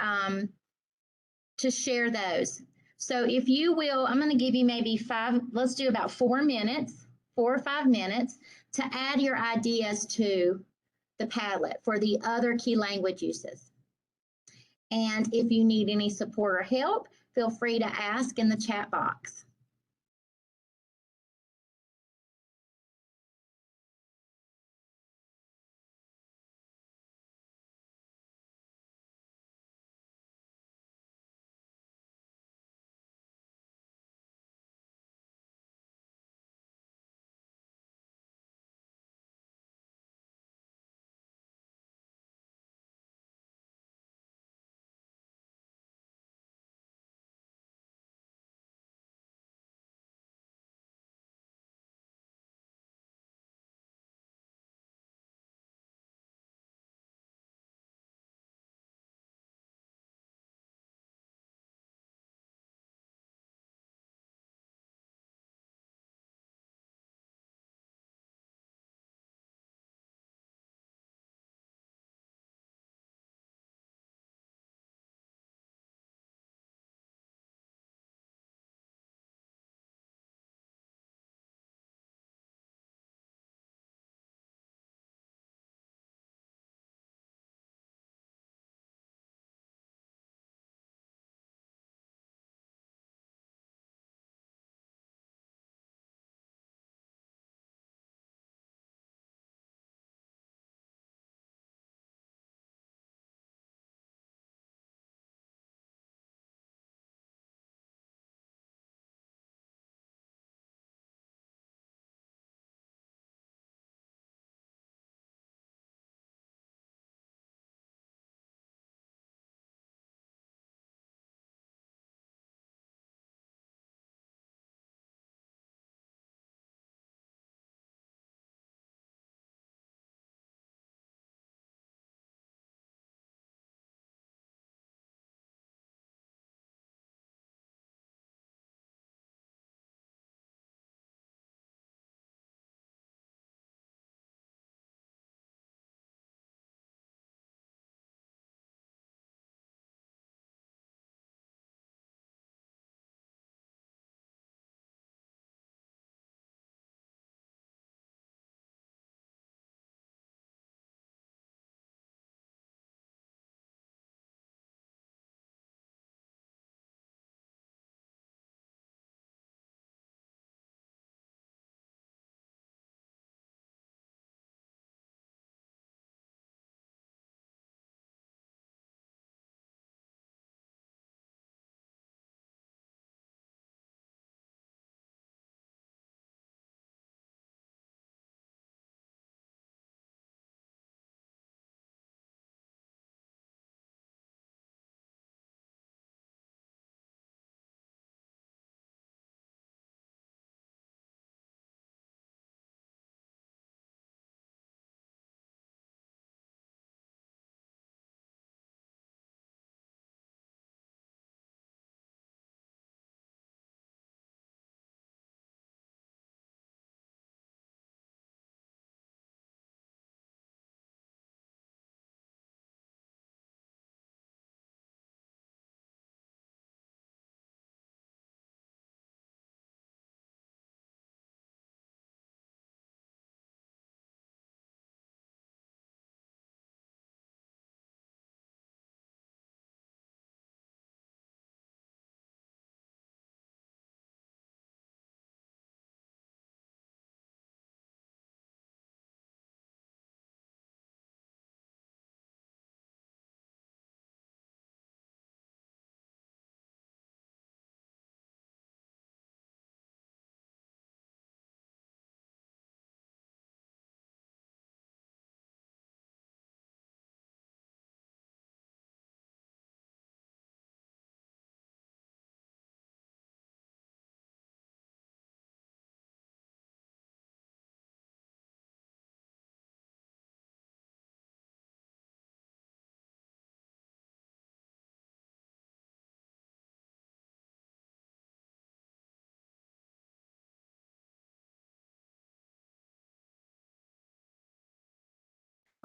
those. So if you will, I'm going to give you maybe let's do about 4 minutes, 4 or 5 minutes to add your ideas to the Padlet for the other key language uses. And if you need any support or help, feel free to ask in the chat box.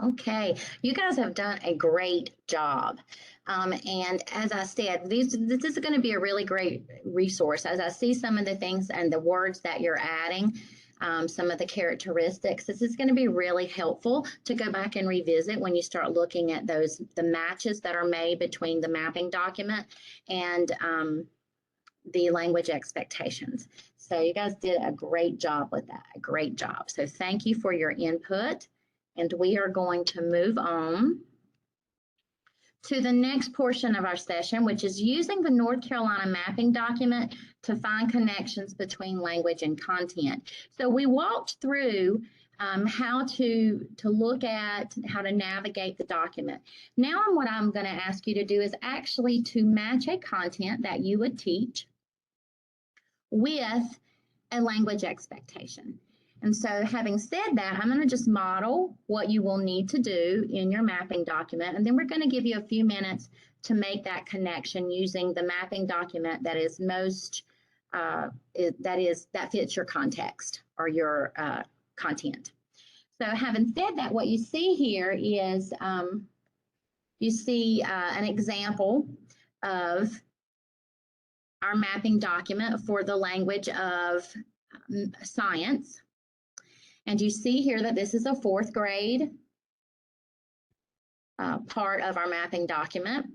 Okay, you guys have done a great job. And as I said, this is going to be a really great resource. As I see some of the things and the words that you're adding, some of the characteristics, this is going to be really helpful to go back and revisit when you start looking at the matches that are made between the mapping document and the language expectations. So you guys did a great job with that, a great job. So thank you for your input. And we are going to move on to the next portion of our session, which is using the North Carolina mapping document to find connections between language and content. So we walked through how to look at how to navigate the document. Now what I'm going to ask you to do is actually to match a content that you would teach with a language expectation. And so having said that, I'm going to just model what you will need to do in your mapping document. And then we're going to give you a few minutes to make that connection using the mapping document that is most, that fits your context or your content. So having said that, what you see here is you see an example of our mapping document for the language of science. And you see here that this is a 4th grade part of our mapping document.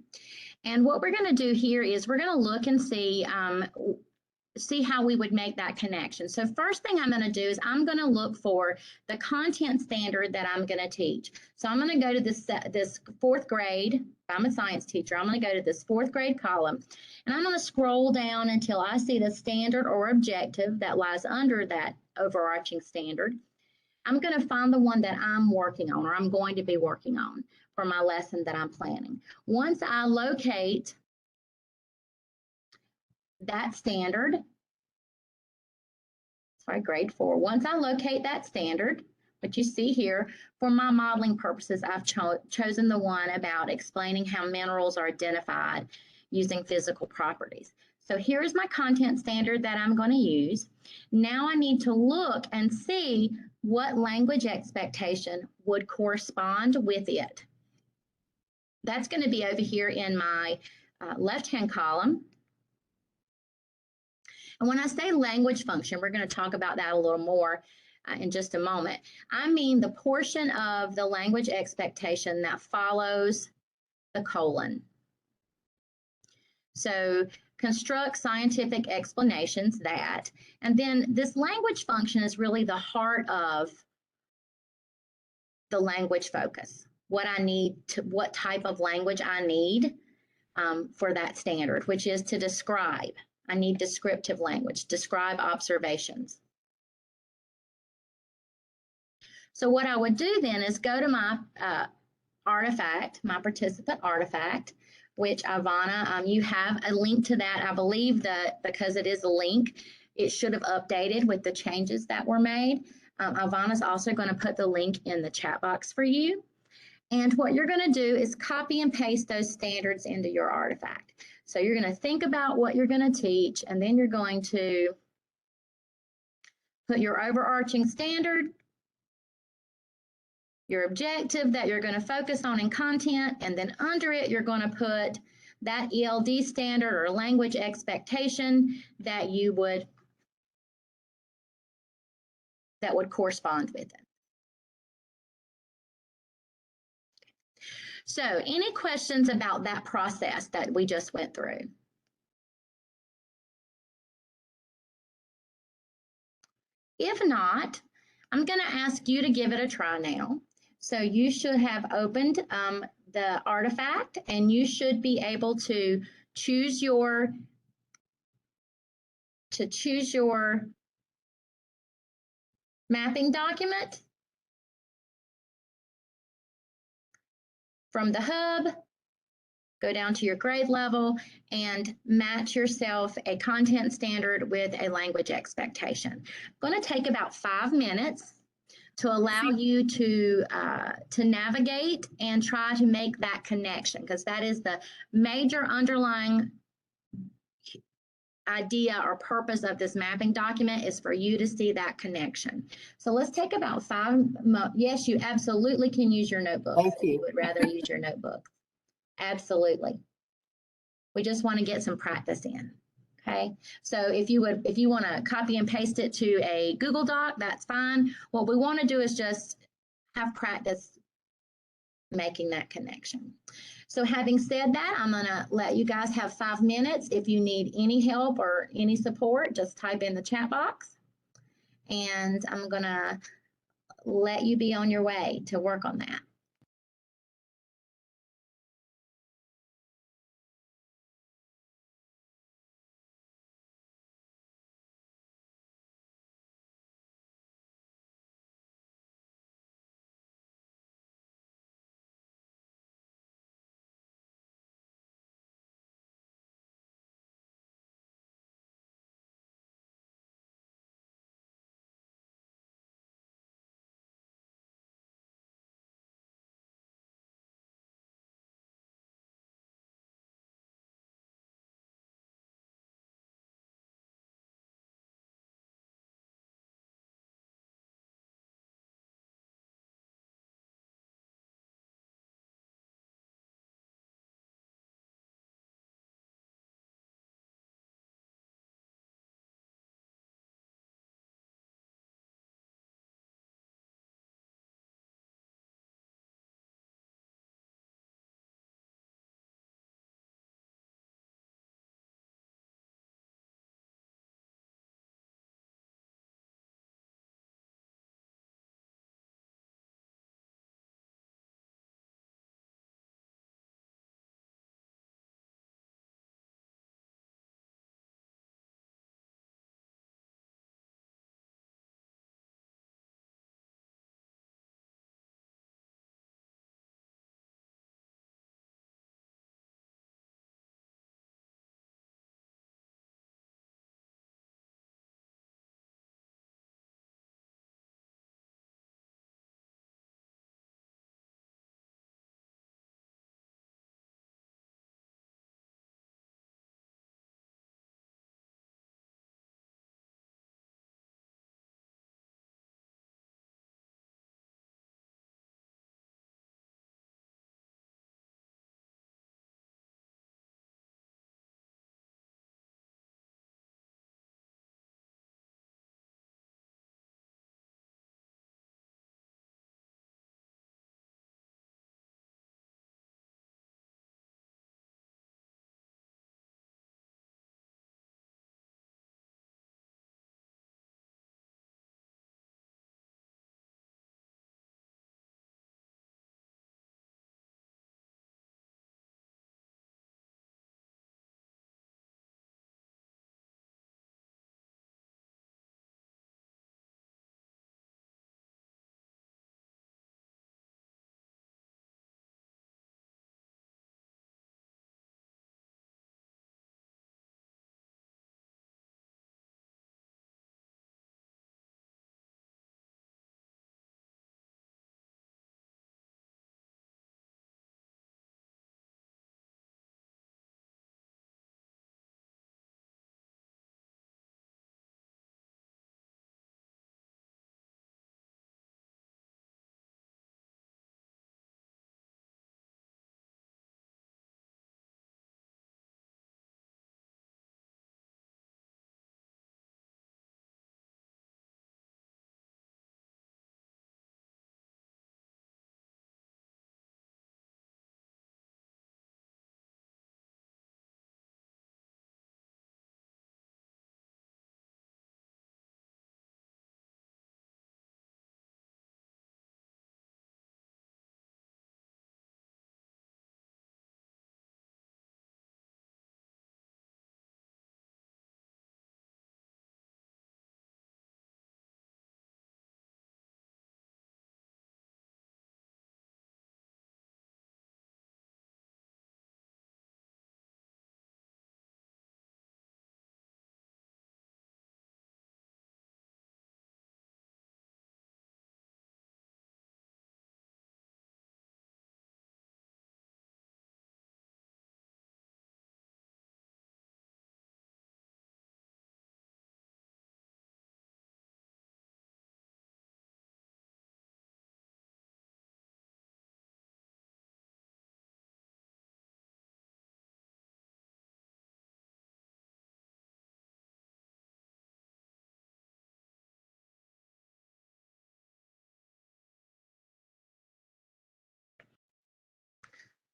And what we're going to do here is we're going to look and see how we would make that connection. So first thing I'm going to do is I'm going to look for the content standard that I'm going to teach. So I'm going to go to this 4th grade. I'm a science teacher. I'm going to go to this 4th grade column, and I'm going to scroll down until I see the standard or objective that lies under that overarching standard. I'm going to find the one that I'm working on, or I'm going to be working on for my lesson that I'm planning. Once I locate that standard, sorry, grade 4, once I locate that standard, what you see here, for my modeling purposes, I've chosen the one about explaining how minerals are identified using physical properties. So here is my content standard that I'm going to use. Now I need to look and see what language expectation would correspond with it. That's going to be over here in my left-hand column. And when I say language function, we're going to talk about that a little more in just a moment. I mean the portion of the language expectation that follows the colon. So construct scientific explanations that, and then this language function is really the heart of the language focus. What I need to, what type of language I need for that standard, which is to describe. I need descriptive language, describe observations. So what I would do then is go to my artifact, my participant artifact, which Ivana, you have a link to that. I believe that because it is a link, it should have updated with the changes that were made. Ivana's also going to put the link in the chat box for you. And what you're going to do is copy and paste those standards into your artifact. So you're going to think about what you're going to teach, and then you're going to put your overarching standard, your objective that you're going to focus on in content, and then under it, you're going to put that ELD standard or language expectation that would correspond with it. So any questions about that process that we just went through? If not, I'm going to ask you to give it a try now. So you should have opened the artifact, and you should be able to choose your mapping document from the hub, go down to your grade level, and match yourself a content standard with a language expectation. I'm going to take about 5 minutes to allow you to navigate and try to make that connection, because that is the major underlying idea or purpose of this mapping document is for you to see that connection. So let's take about 5 yes, you absolutely can use your notebooks. Thank If you you. would rather use your notebook. Absolutely. We just want to get some practice in. Okay, so if you want to copy and paste it to a Google Doc, that's fine. What we want to do is just have practice making that connection. So having said that, I'm going to let you guys have 5 minutes. If you need any help or any support, just type in the chat box. And I'm going to let you be on your way to work on that.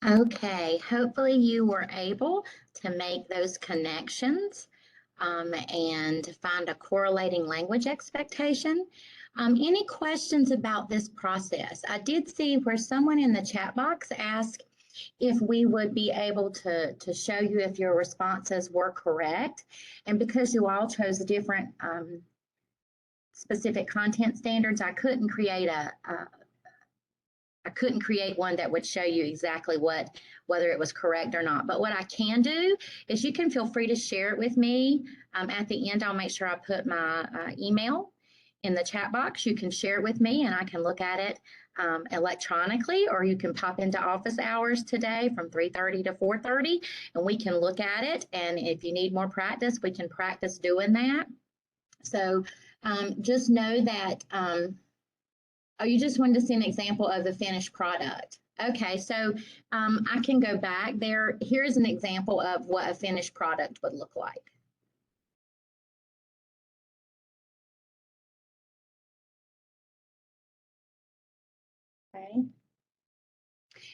Okay, hopefully you were able to make those connections and find a correlating language expectation. Any questions about this process? I did see where someone in the chat box asked if we would be able to show you if your responses were correct. And because you all chose different specific content standards, I couldn't create one that would show you exactly whether it was correct or not. But what I can do is you can feel free to share it with me. At the end, I'll make sure I put my email in the chat box. You can share it with me and I can look at it electronically, or you can pop into office hours today from 3:30 to 4:30 and we can look at it. And if you need more practice, we can practice doing that. So just know that oh, you just wanted to see an example of the finished product. Okay, so I can go back there. Here's an example of what a finished product would look like. Okay.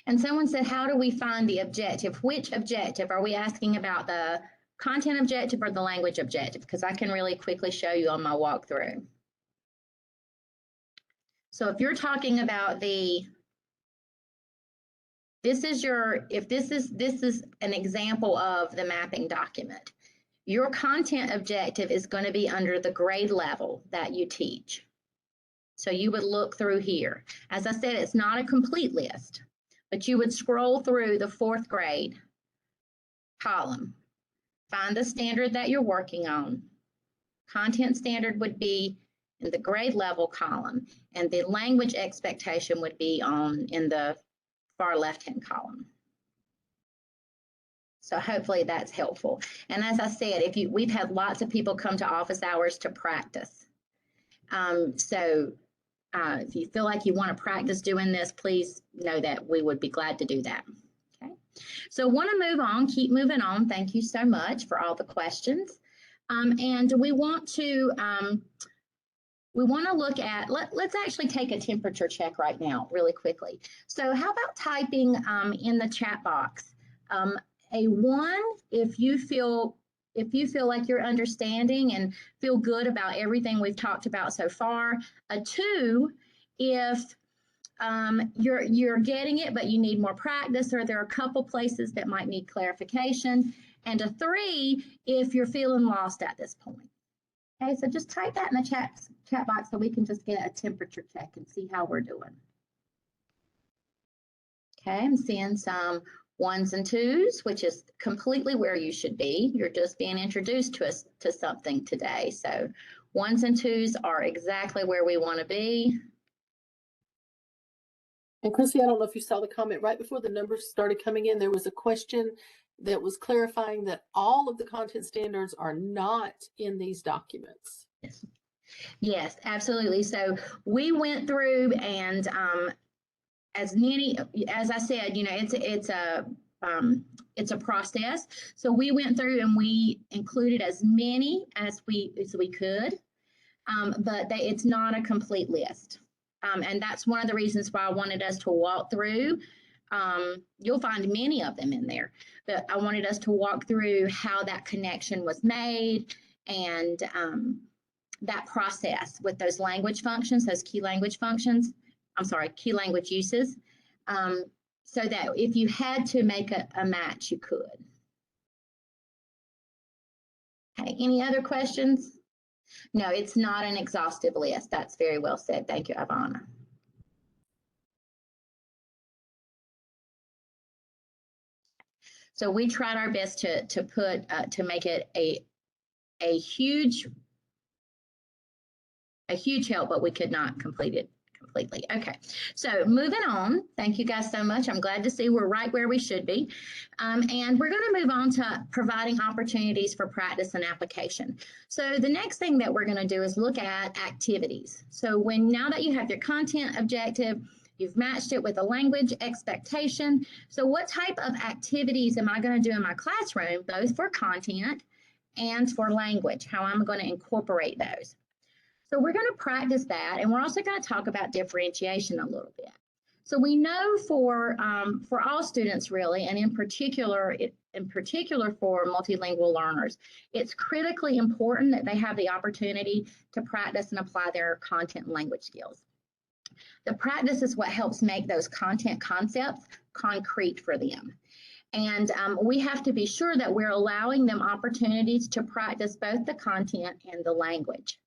And someone said, how do we find the objective? Which objective? Are we asking about the content objective or the language objective? Because I can really quickly show you on my walkthrough. So if you're talking about this is an example of the mapping document. Your content objective is going to be under the grade level that you teach. So you would look through here. As I said, it's not a complete list, but you would scroll through the 4th grade column, find the standard that you're working on. Content standard would be in the grade level column, and the language expectation would be in the far left-hand column. So hopefully that's helpful. And as I said, we've had lots of people come to office hours to practice. If you feel like you want to practice doing this, please know that we would be glad to do that. Okay. So want to move on, keep moving on. Thank you so much for all the questions. And we want to look at, let's actually take a temperature check right now really quickly. So how about typing in the chat box a 1 if you feel like you're understanding and feel good about everything we've talked about so far. A 2 if you're getting it but you need more practice, or there are a couple places that might need clarification. And a 3 if you're feeling lost at this point. Okay, so just type that in the chat box so we can just get a temperature check and see how we're doing. Okay, I'm seeing some 1s and 2s, which is completely where you should be. You're just being introduced to something today. So 1s and 2s are exactly where we want to be. And Chrissy, I don't know if you saw the comment right before the numbers started coming in. There was a question that was clarifying that all of the content standards are not in these documents. Yes, absolutely. So we went through and as I said, it's a process. So we went through and we included as many as we could, but it's not a complete list. And that's one of the reasons why I wanted us to walk through. You'll find many of them in there, but I wanted us to walk through how that connection was made and that process with those language functions, those key language functions. Key language uses, so that if you had to make a match, you could. Okay, any other questions? No, it's not an exhaustive list. That's very well said. Thank you, Ivana. So we tried our best to make it a huge help, but we could not complete it completely. Okay, so moving on. Thank you guys so much. I'm glad to see we're right where we should be. And we're going to move on to providing opportunities for practice and application. So the next thing that we're going to do is look at activities. So now that you have your content objective, you've matched it with a language expectation. So what type of activities am I going to do in my classroom, both for content and for language, how I'm going to incorporate those? So we're going to practice that, and we're also going to talk about differentiation a little bit. So we know for all students really, and in particular for multilingual learners, it's critically important that they have the opportunity to practice and apply their content and language skills. The practice is what helps make those content concepts concrete for them. And we have to be sure that we're allowing them opportunities to practice both the content and the language.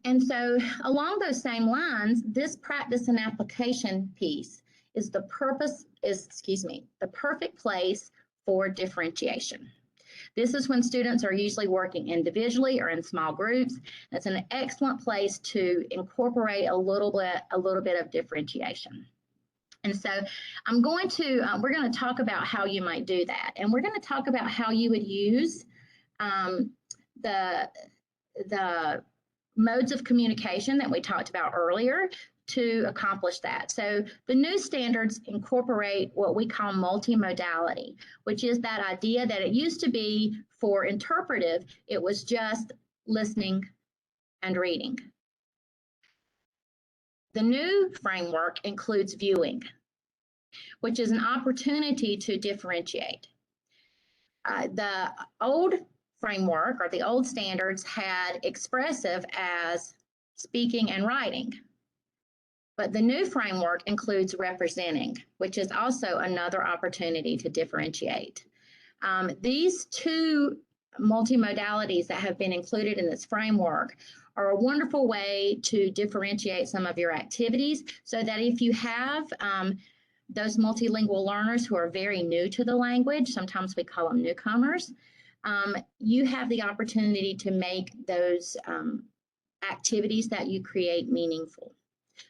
And so along those same lines, this practice and application piece is the perfect place for differentiation. This is when students are usually working individually or in small groups. It's an excellent place to incorporate a little bit of differentiation. And so we're going to talk about how you might do that. And we're going to talk about how you would use the modes of communication that we talked about earlier to accomplish that. So the new standards incorporate what we call multimodality, which is that idea that it used to be for interpretive, it was just listening and reading. The new framework includes viewing, which is an opportunity to differentiate. The old framework or the old standards had expressive as speaking and writing. But the new framework includes representing, which is also another opportunity to differentiate. These two multimodalities that have been included in this framework are a wonderful way to differentiate some of your activities so that if you have those multilingual learners who are very new to the language, sometimes we call them newcomers, you have the opportunity to make those activities that you create meaningful.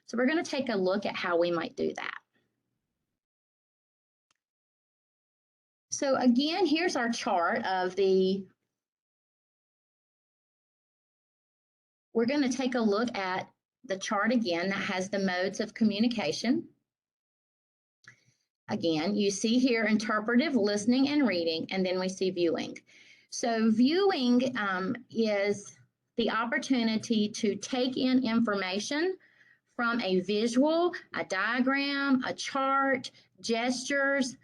So we're going to take a look at how we might do that. So again, here's our chart of we're going to take a look at the chart again that has the modes of communication. Again, you see here interpretive, listening, and reading, and then we see viewing. So viewing is the opportunity to take in information from a visual, a diagram, a chart, gestures,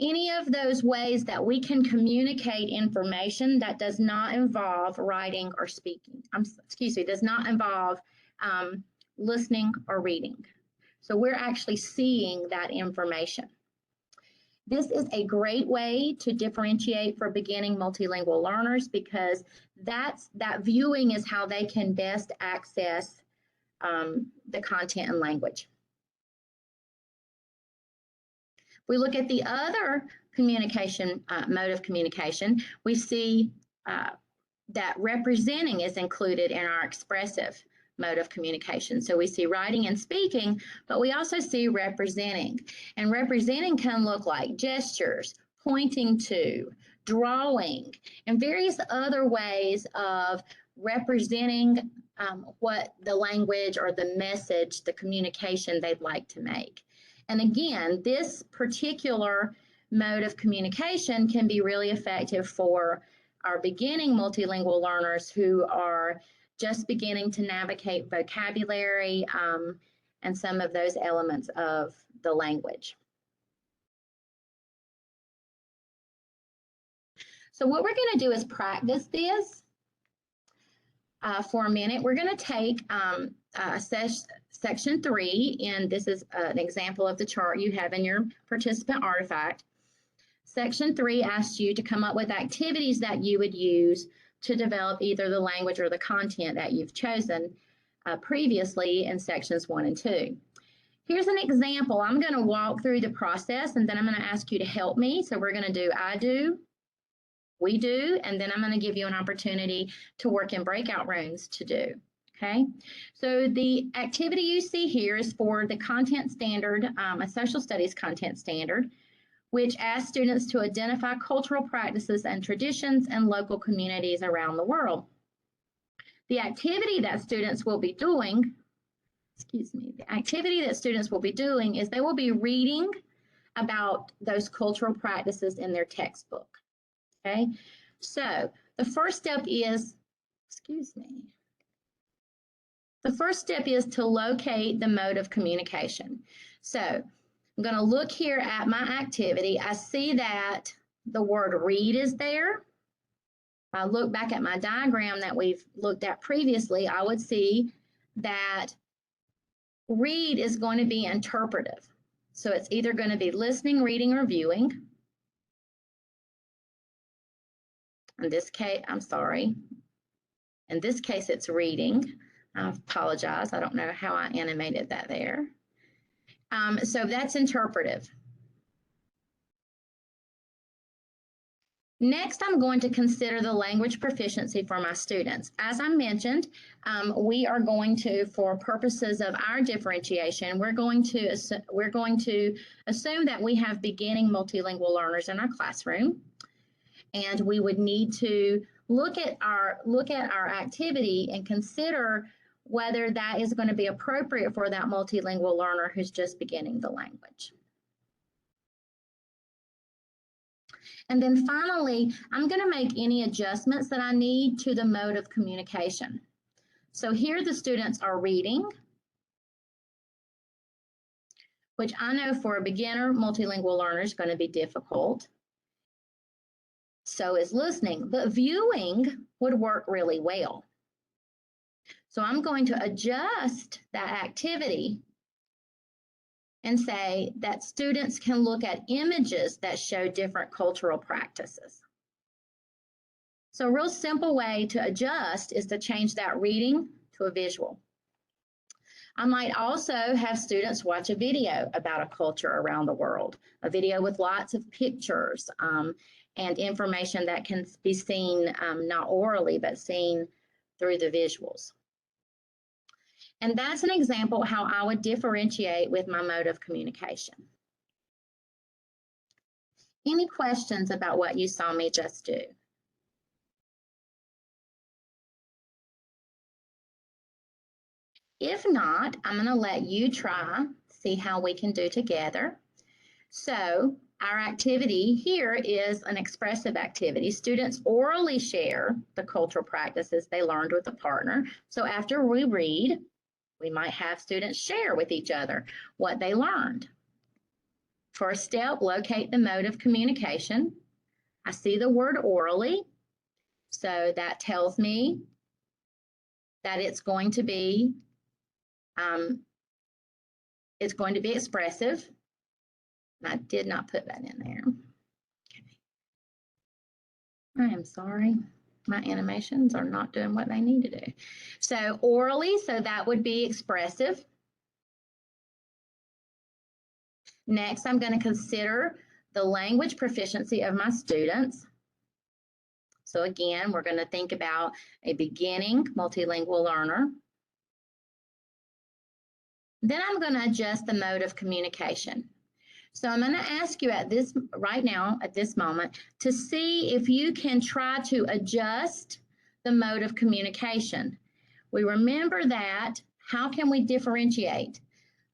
any of those ways that we can communicate information that does not involve writing or speaking. Does not involve listening or reading. So we're actually seeing that information. This is a great way to differentiate for beginning multilingual learners because that viewing is how they can best access the content and language. If we look at the other communication mode of communication, we see that representing is included in our expressive mode of communication. So we see writing and speaking, but we also see representing. And representing can look like gestures, pointing to, drawing, and various other ways of representing what the language or the message, the communication they'd like to make. And again, this particular mode of communication can be really effective for our beginning multilingual learners who are just beginning to navigate vocabulary and some of those elements of the language. So what we're going to do is practice this for a minute. We're going to take section 3, and this is an example of the chart you have in your participant artifact. Section 3 asks you to come up with activities that you would use to develop either the language or the content that you've chosen previously in sections 1 and 2. Here's an example. I'm going to walk through the process and then I'm going to ask you to help me. So we're going to do I do, we do, and then I'm going to give you an opportunity to work in breakout rooms to do. Okay, so the activity you see here is for the content standard, a social studies content standard, which asks students to identify cultural practices and traditions in local communities around the world. The activity that students will be doing, is they will be reading about those cultural practices in their textbook. Okay, so the first step is, The first step is to locate the mode of communication. So I'm going to look here at my activity. I see that the word read is there. If I look back at my diagram that we've looked at previously, I would see that read is going to be interpretive. So it's either going to be listening, reading, or viewing. In this case, I'm sorry. In this case, it's reading. I apologize. I don't know how I animated that there. So that's interpretive. Next, I'm going to consider the language proficiency for my students. As I mentioned, we are going to, for purposes of our differentiation, we're going to assume that we have beginning multilingual learners in our classroom, and we would need to look at our activity and consider whether that is going to be appropriate for that multilingual learner who's just beginning the language. And then finally, I'm going to make any adjustments that I need to the mode of communication. So here the students are reading, which I know for a beginner multilingual learner is going to be difficult. So is listening, but viewing would work really well. So I'm going to adjust that activity and say that students can look at images that show different cultural practices. So a real simple way to adjust is to change that reading to a visual. I might also have students watch a video about a culture around the world, a video with lots of pictures and information that can be seen not orally, but seen through the visuals. And that's an example of how I would differentiate with my mode of communication. Any questions about what you saw me just do? If not, I'm going to let you try, see how we can do together. So our activity here is an expressive activity. Students orally share the cultural practices they learned with a partner. So after we read, we might have students share with each other what they learned. First step, locate the mode of communication. I see the word orally, so that tells me that it's going to be expressive. I did not put that in there. Okay. I am sorry. My animations are not doing what they need to do. So orally, so that would be expressive. Next, I'm going to consider the language proficiency of my students. So again, we're going to think about a beginning multilingual learner. Then I'm going to adjust the mode of communication. So I'm going to ask you at this moment, to see if you can try to adjust the mode of communication. We remember that, how can we differentiate?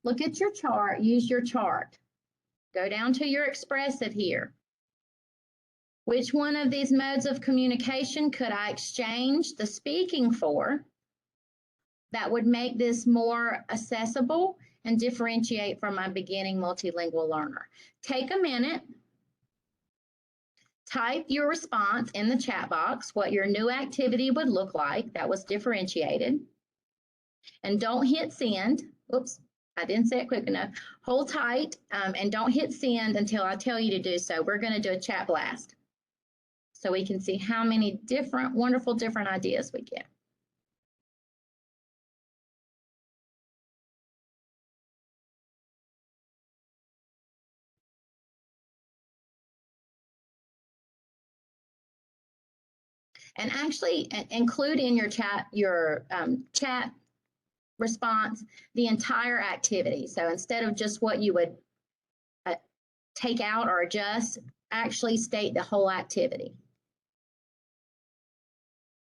Look at your chart, use your chart. Go down to your expressive here. Which one of these modes of communication could I exchange the speaking for that would make this more accessible and differentiate from my beginning multilingual learner? Take a minute, type your response in the chat box, what your new activity would look like that was differentiated, and don't hit send. Oops, I didn't say it quick enough. Hold tight and don't hit send until I tell you to do so. We're going to do a chat blast so we can see how many different, wonderful, different ideas we get. And actually include in your chat response the entire activity. So instead of just what you would take out or adjust, actually state the whole activity.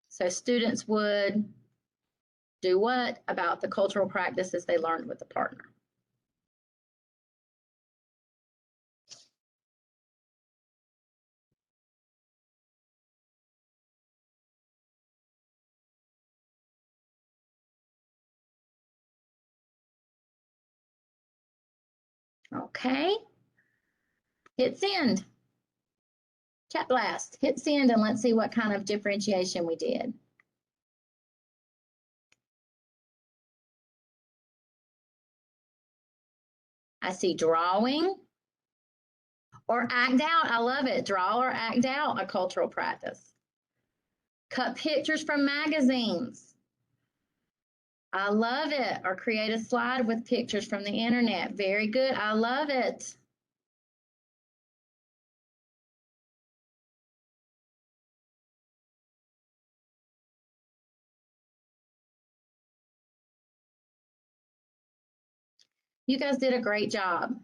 So students would do what about the cultural practices they learned with the partner? Okay. Hit send. Chat blast. Hit send and let's see what kind of differentiation we did. I see drawing or act out. I love it. Draw or act out a cultural practice. Cut pictures from magazines. I love it. Or create a slide with pictures from the internet. Very good. I love it. You guys did a great job.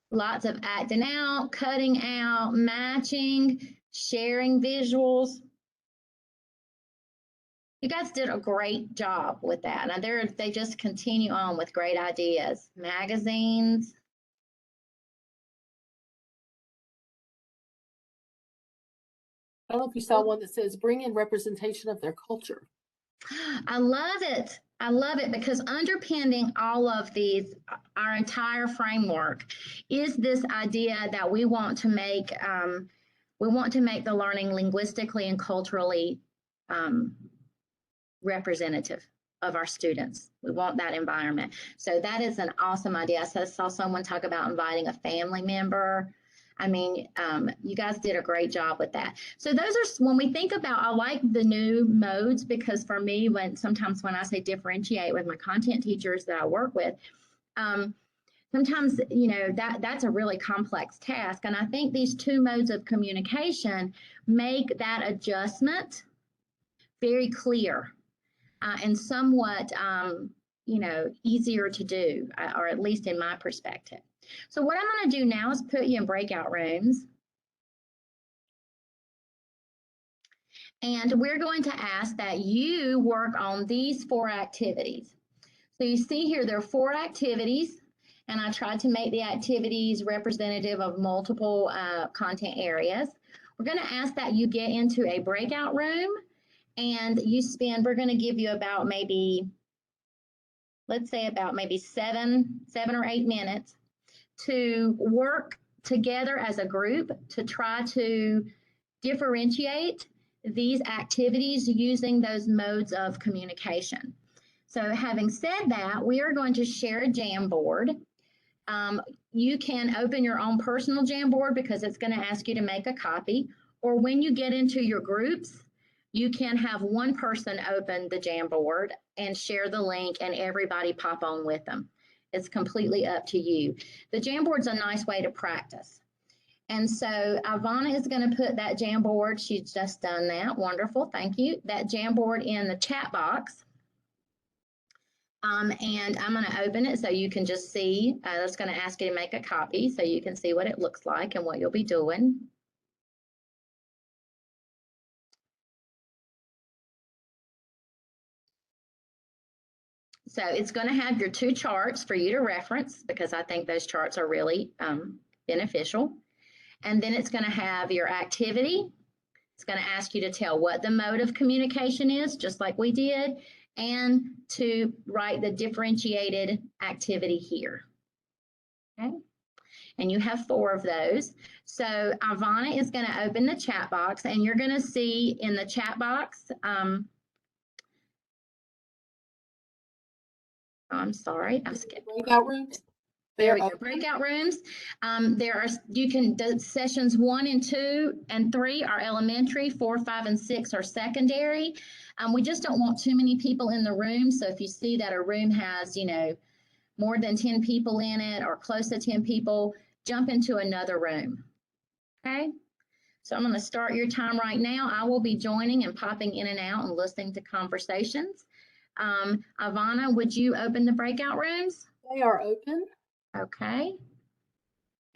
Lots of acting out, cutting out, matching, sharing visuals. You guys did a great job with that. And they just continue on with great ideas. Magazines. I don't know if you saw one that says bring in representation of their culture. I love it. I love it because underpinning all of these, our entire framework, is this idea that we want to make the learning linguistically and culturally representative of our students. We want that environment. So that is an awesome idea. I saw someone talk about inviting a family member. I mean, you guys did a great job with that. So those are, when we think about, I like the new modes because for me, sometimes when I say differentiate with my content teachers that I work with, sometimes, you know, that's a really complex task. And I think these two modes of communication make that adjustment very clear and somewhat, you know, easier to do, or at least in my perspective. So what I'm going to do now is put you in breakout rooms. And we're going to ask that you work on these 4 activities. So you see here, there are 4 activities, and I tried to make the activities representative of multiple content areas. We're going to ask that you get into a breakout room and you spend, we're going to give you about maybe, let's say about maybe 7 or 8 minutes to work together as a group to try to differentiate these activities using those modes of communication. So having said that, we are going to share a Jamboard. You can open your own personal Jamboard because it's going to ask you to make a copy, or when you get into your groups, you can have one person open the Jamboard and share the link and everybody pop on with them. It's completely up to you. The Jamboard's a nice way to practice. And so Ivana is going to put that Jamboard, she's just done that, wonderful, thank you, that Jamboard in the chat box. And I'm going to open it so you can just see, it's going to ask you to make a copy so you can see what it looks like and what you'll be doing. So it's going to have your 2 charts for you to reference because I think those charts are really beneficial. And then it's going to have your activity. It's going to ask you to tell what the mode of communication is, just like we did, and to write the differentiated activity here. Okay. And you have 4 of those. So Ivana is going to open the chat box and you're going to see in the chat box, I'm sorry, I skipped. Breakout rooms. There we go. Breakout rooms. Sessions 1 and 2 and 3 are elementary, 4, 5, and 6 are secondary. We just don't want too many people in the room. So if you see that a room has, you know, more than 10 people in it or close to 10 people, jump into another room. Okay. So I'm going to start your time right now. I will be joining and popping in and out and listening to conversations. Ivana, would you open the breakout rooms? They are open. Okay.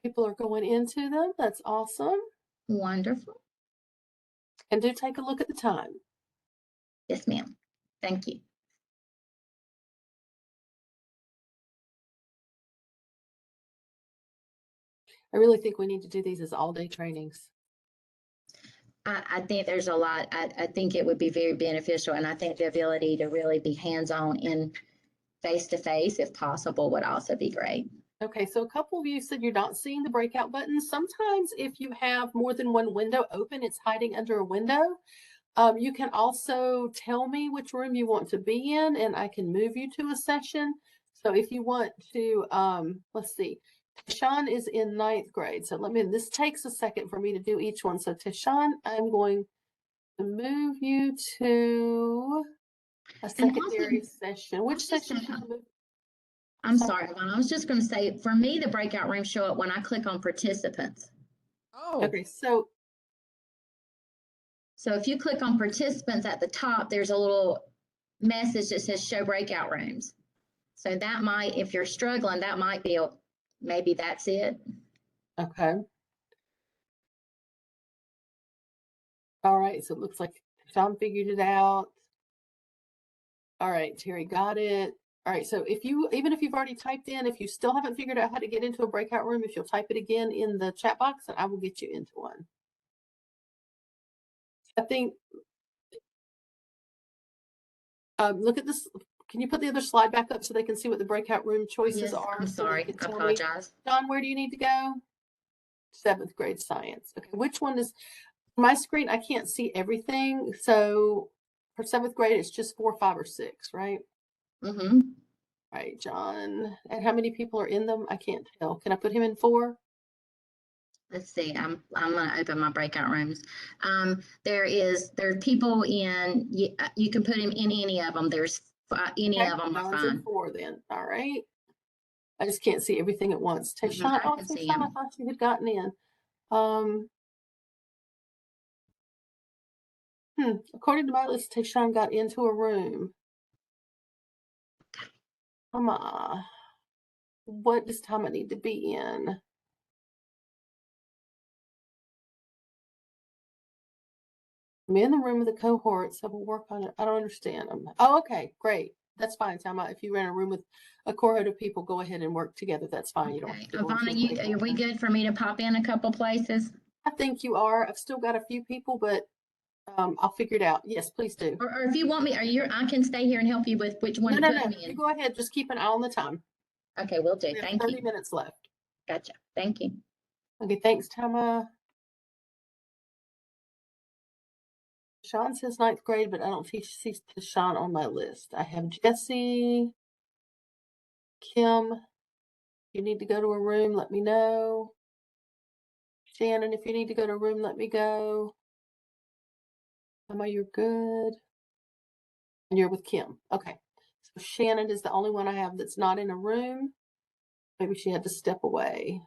People are going into them. That's awesome. Wonderful. And do take a look at the time. Yes, ma'am. Thank you. I really think we need to do these as all-day trainings. I think there's a lot. I think it would be very beneficial, and I think the ability to really be hands-on in face-to-face, if possible, would also be great. Okay, so a couple of you said you're not seeing the breakout button. Sometimes if you have more than one window open, it's hiding under a window. You can also tell me which room you want to be in, and I can move you to a session. So if you want to, let's see, Tashawn is in 9th grade. So this takes a second for me to do each one. So Tashawn, I'm going to move you to a secondary session. Which section should I move? I'm sorry, Yvonne, I was just going to say, for me, the breakout rooms show up when I click on participants. Oh, Okay, so if you click on participants at the top, there's a little message that says show breakout rooms. So that might, if you're struggling, that might be, maybe that's it. okay. All right, so it looks like Sean figured it out. All right, Terry got it. All right, so even if you've already typed in, if you still haven't figured out how to get into a breakout room, if you'll type it again in the chat box, and I will get you into one. I think, look at this. Can you put the other slide back up so they can see what the breakout room choices Yes, are? I'm so sorry, I apologize. John, where do you need to go? 7th grade science. Okay, which one is my screen? I can't see everything. So for 7th grade, it's just 4, 5, or 6, right? Mm-hmm. All right, John. And how many people are in them? I can't tell. Can I put him in 4? Let's see, I'm going to open my breakout rooms. There are people in, you can put him in any of them. There's any Okay, of them are John's in fine. 4 then. All right. I just can't see everything at once. Tayshawn, I oh, can see Tayshawn, I him. thought you had gotten in. According to my list, Tayshawn got into a room. Come on. What does Tama need to be in? I'm in the room with the cohorts. I will work on it. I don't understand them. Oh, okay, great. That's fine, Tama. If you rent a room with a cohort of people, go ahead and work together. That's fine. You don't have to go into Ivana, a breakout are we room. good for me to pop in a couple places? I think you are. I've still got a few people, but I'll figure it out. Yes, please do. Or if you want me, I can stay here and help you with which one to put me You in. go ahead. Just keep an eye on the time. Okay, will do. We have Thank 30 you. minutes left. Gotcha. Thank you. Okay, thanks, Tama. Sean says 9th grade, but I don't see Sean on my list. I have Jesse, Kim. If you need to go to a room, let me know. Shannon, if you need to go to a room, let me go. Emma, you're good. And you're with Kim. Okay. So Shannon is the only one I have that's not in a room. Maybe she had to step away.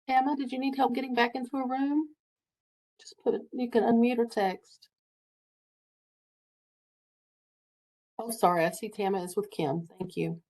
Tama, did you need help getting back into a room? You can unmute or text. Oh, sorry, I see Tama is with Kim. Thank you.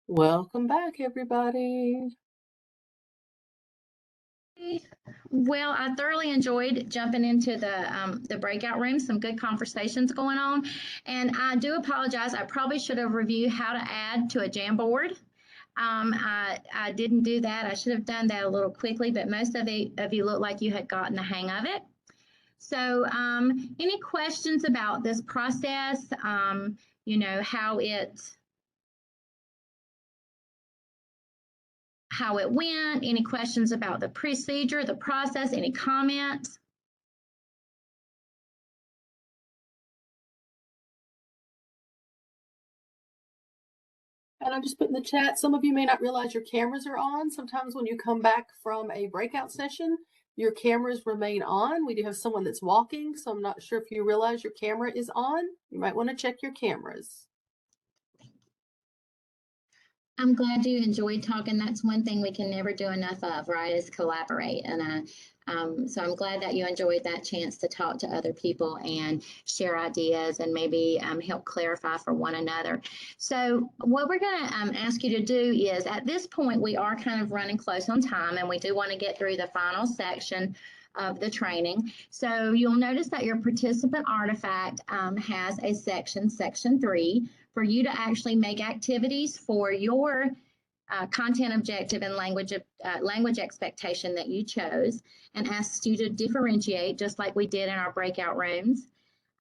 Welcome back, everybody. Well, I thoroughly enjoyed jumping into the breakout room. Some good conversations going on, and I do apologize. I probably should have reviewed how to add to a Jamboard. I didn't do that. I should have done that a little quickly, but most of you looked like you had gotten the hang of it. So, any questions about this process? You know, how it went? Any questions about the procedure, the process? Any comments? And I'm just putting in the chat, some of you may not realize your cameras are on. Sometimes when you come back from a breakout session, your cameras remain on. We do have someone that's walking, so I'm not sure if you realize your camera is on. You might want to check your cameras. I'm glad you enjoyed talking. That's one thing we can never do enough of, right, is collaborate. And so I'm glad that you enjoyed that chance to talk to other people and share ideas and maybe help clarify for one another. So what we're going to ask you to do is, at this point, we are kind of running close on time, and we do want to get through the final section of the training. So you'll notice that your participant artifact has a section 3, for you to actually make activities for your content objective and language expectation that you chose, and asks you to differentiate just like we did in our breakout rooms.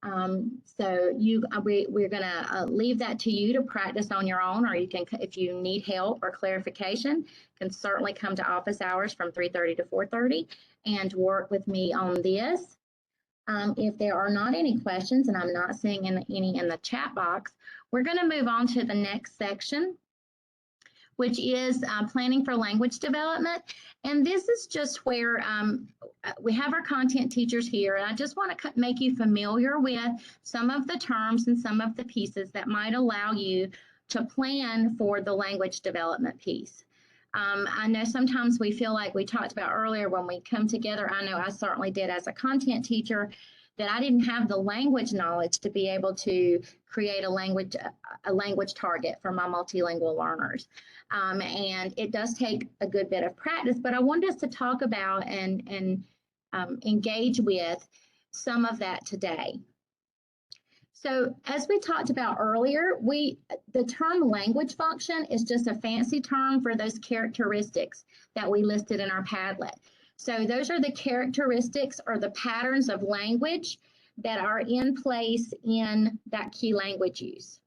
So we're going to leave that to you to practice on your own, or you can, if you need help or clarification, can certainly come to office hours from 3:30 to 4:30 and work with me on this. If there are not any questions, and I'm not seeing any in the chat box, we're going to move on to the next section, which is planning for language development. And this is just where we have our content teachers here, and I just want to make you familiar with some of the terms and some of the pieces that might allow you to plan for the language development piece. I know sometimes we feel like we talked about earlier when we come together, I know I certainly did as a content teacher, that I didn't have the language knowledge to be able to create a language target for my multilingual learners. And it does take a good bit of practice, but I wanted us to talk about and engage with some of that today. So as we talked about earlier, the term language function is just a fancy term for those characteristics that we listed in our Padlet. So those are the characteristics or the patterns of language that are in place in that key language use.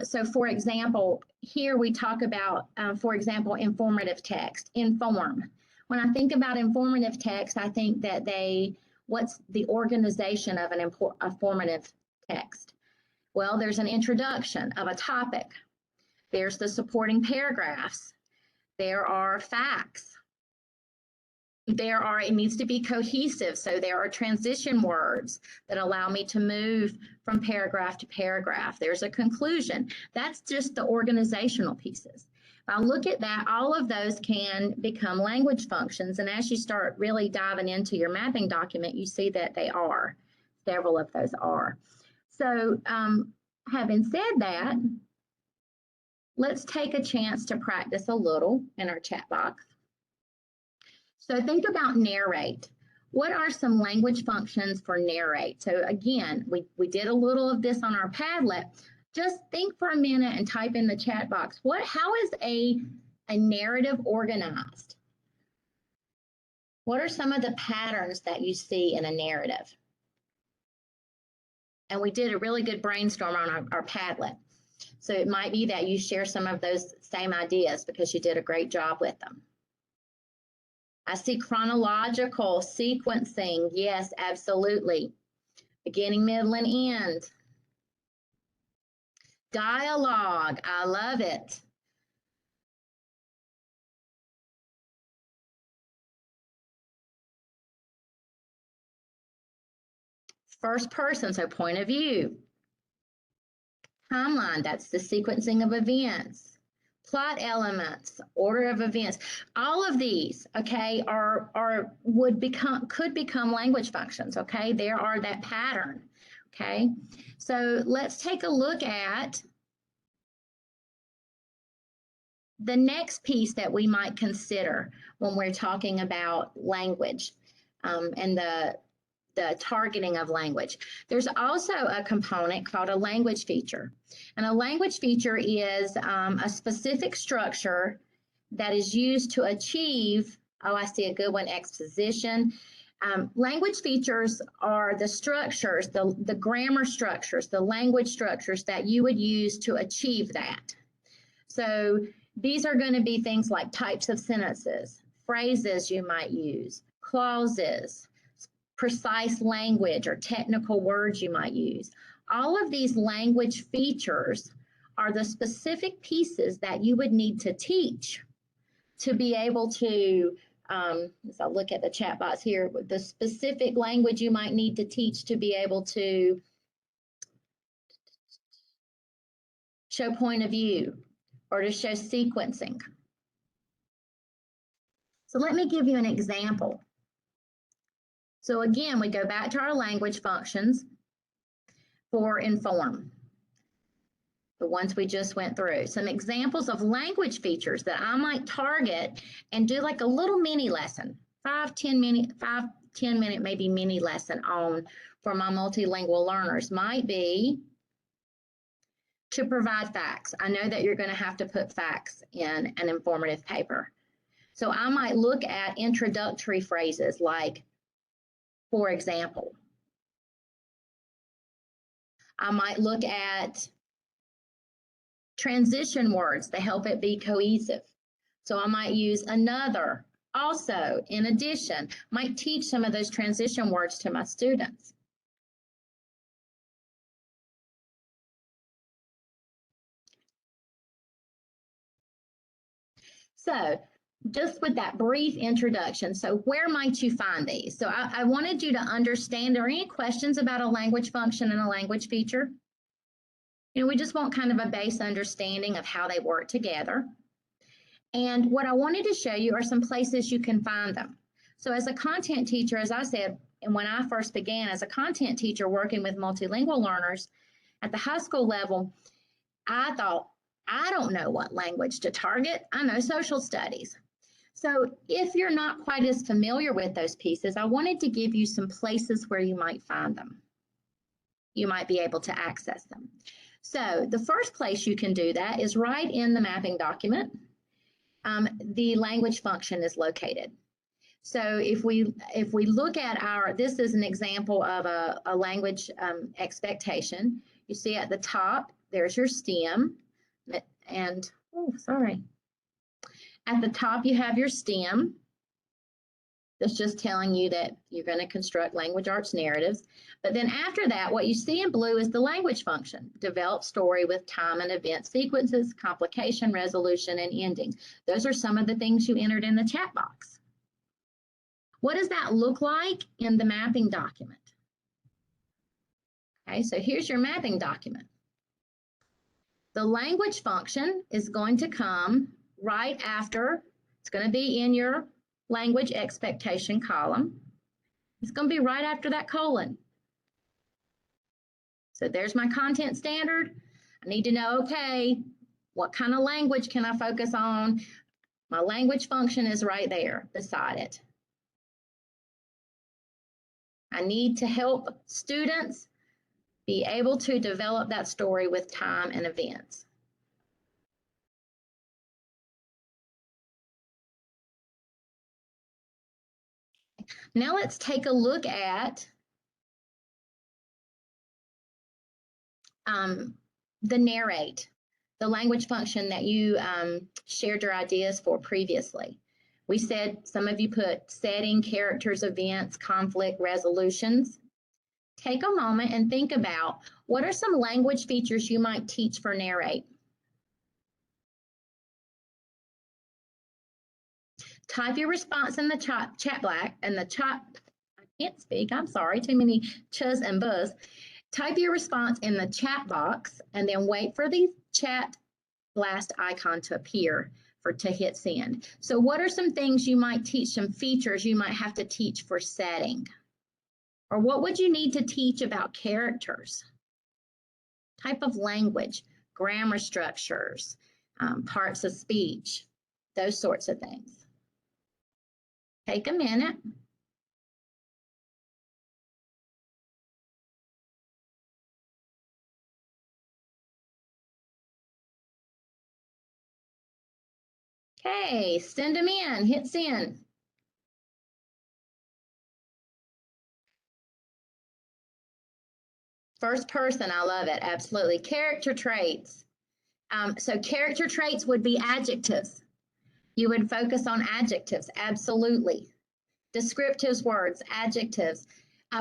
So for example, here we talk about, for example, informative text, inform. When I think about informative text, I think that what's the organization of an informative text? Well, there's an introduction of a topic. There's the supporting paragraphs. There are facts. It needs to be cohesive, so there are transition words that allow me to move from paragraph to paragraph. There's a conclusion. That's just the organizational pieces. If I look at that, all of those can become language functions, and as you start really diving into your mapping document, you see that they are. Several of those are. So having said that, let's take a chance to practice a little in our chat box. So think about narrate. What are some language functions for narrate? So again, we did a little of this on our Padlet. Just think for a minute and type in the chat box. How is a narrative organized? What are some of the patterns that you see in a narrative? And we did a really good brainstorm on our Padlet. So it might be that you share some of those same ideas because you did a great job with them. I see chronological sequencing. Yes, absolutely. Beginning, middle, and end. Dialogue. I love it. First person, so point of view. Timeline, that's the sequencing of events. Plot elements, order of events. All of these, okay, could become language functions, okay? There are that pattern, okay? So let's take a look at the next piece that we might consider when we're talking about language and the targeting of language. There's also a component called a language feature. And a language feature is a specific structure that is used to achieve, oh, I see a good one, exposition. Language features are the structures, the grammar structures, the language structures that you would use to achieve that. So these are going to be things like types of sentences, phrases you might use, clauses, precise language or technical words you might use. All of these language features are the specific pieces that you would need to teach to be able to, as I look at the chat box here, the specific language you might need to teach to be able to show point of view or to show sequencing. So let me give you an example. So again, we go back to our language functions for inform, the ones we just went through. Some examples of language features that I might target and do like a little mini lesson, 5 10-minute, maybe mini lesson on for my multilingual learners might be to provide facts. I know that you're going to have to put facts in an informative paper. So I might look at introductory phrases like, for example. I might look at transition words to help it be cohesive. So I might use another, also, in addition, might teach some of those transition words to my students. So just with that brief introduction, so where might you find these? So I wanted you to understand, are there any questions about a language function and a language feature? You know, we just want kind of a base understanding of how they work together. And what I wanted to show you are some places you can find them. So as a content teacher, as I said, and when I first began as a content teacher working with multilingual learners at the high school level, I thought, I don't know what language to target. I know social studies. So if you're not quite as familiar with those pieces, I wanted to give you some places where you might find them. You might be able to access them. So the first place you can do that is right in the mapping document. The language function is located. So if we look at our, this is an example of a language expectation. You see at the top, there's your stem, and, oh, sorry. At the top, you have your stem. That's just telling you that you're going to construct language arts narratives. But then after that, what you see in blue is the language function. Develop story with time and event sequences, complication, resolution, and ending. Those are some of the things you entered in the chat box. What does that look like in the mapping document? Okay, so here's your mapping document. The language function is going to come right after, it's going to be in your language expectation column. It's going to be right after that colon. So there's my content standard. I need to know, okay, what kind of language can I focus on? My language function is right there beside it. I need to help students be able to develop that story with time and events. Now let's take a look at the narrate, the language function that you shared your ideas for previously. We said some of you put setting, characters, events, conflict, resolutions. Take a moment and think about what are some language features you might teach for narrate. Type your response in the chat black and the chat, I can't speak, I'm sorry, too many ch's and buzz. Type your response in the chat box and then wait for the chat blast icon to appear to hit send. So what are some things you might teach, some features you might have to teach for setting? Or what would you need to teach about characters? Type of language, grammar structures, parts of speech, those sorts of things. Take a minute. Okay, send them in, hit send. First person, I love it, absolutely. Character traits. So character traits would be adjectives. You would focus on adjectives, absolutely. Descriptive words, adjectives.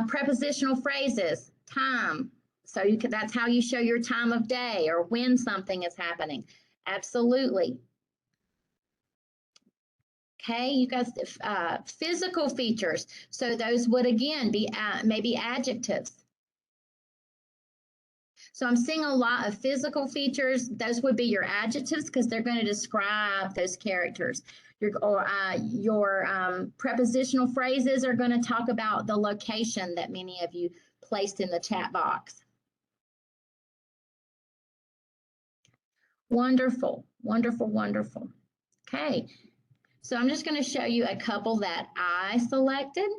Prepositional phrases, time. So that's how you show your time of day or when something is happening. Absolutely. Okay, you guys, physical features. So those would again be maybe adjectives. So I'm seeing a lot of physical features. Those would be your adjectives because they're going to describe those characters. Your prepositional phrases are going to talk about the location that many of you placed in the chat box. Wonderful, wonderful, wonderful. Okay, so I'm just going to show you a couple that I selected.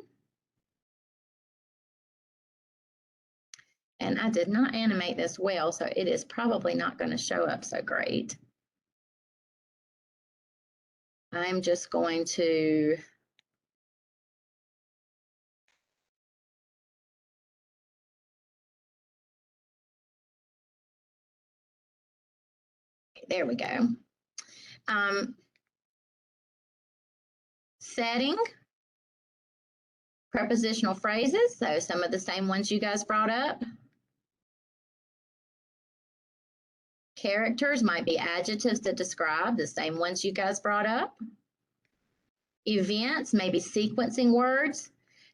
And I did not animate this well, so it is probably not going to show up so great. I'm just going to there we go. Setting, prepositional phrases, so some of the same ones you guys brought up. Characters might be adjectives to describe, the same ones you guys brought up. Events, maybe sequencing words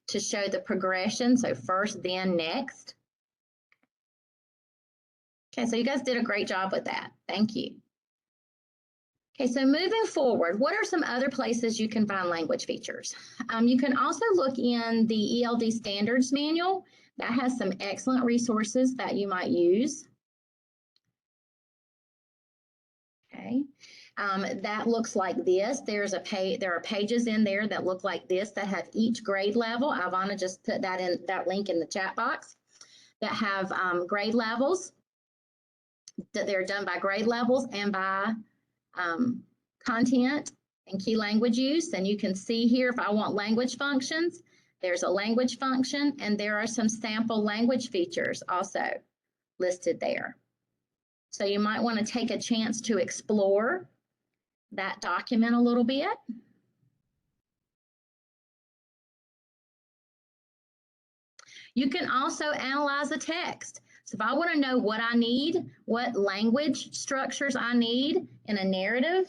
to show the progression, so first, then, next. Okay, so you guys did a great job with that. Thank you. Okay, so moving forward, what are some other places you can find language features? You can also look in the Eld Standards Manual. That has some excellent resources that you might use. Okay, that looks like this. There are pages in there that look like this that have each grade level. Ivana just put that link in the chat box that have grade levels. That they're done by grade levels and by content and key language use. And you can see here, if I want language functions, there's a language function, and there are some sample language features also listed there. So you might want to take a chance to explore that document a little bit. You can also analyze a text. So if I want to know what I need, what language structures I need in a narrative,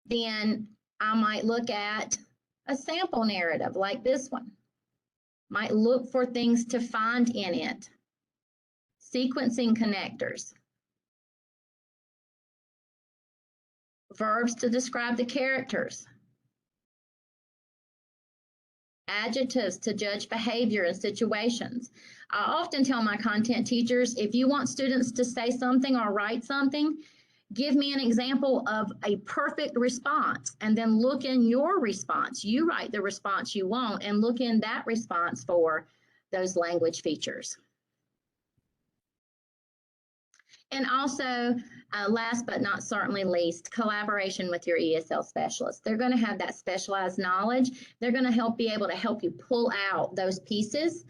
then I might look at a sample narrative like this one. Might look for things to find in it. Sequencing connectors. Verbs to describe the characters. Adjectives to judge behavior in situations. I often tell my content teachers, if you want students to say something or write something, give me an example of a perfect response and then look in your response. You write the response you want and look in that response for those language features. And also, last but not certainly least, collaboration with your ESL specialist. They're going to have that specialized knowledge. They're going to be able to help you pull out those pieces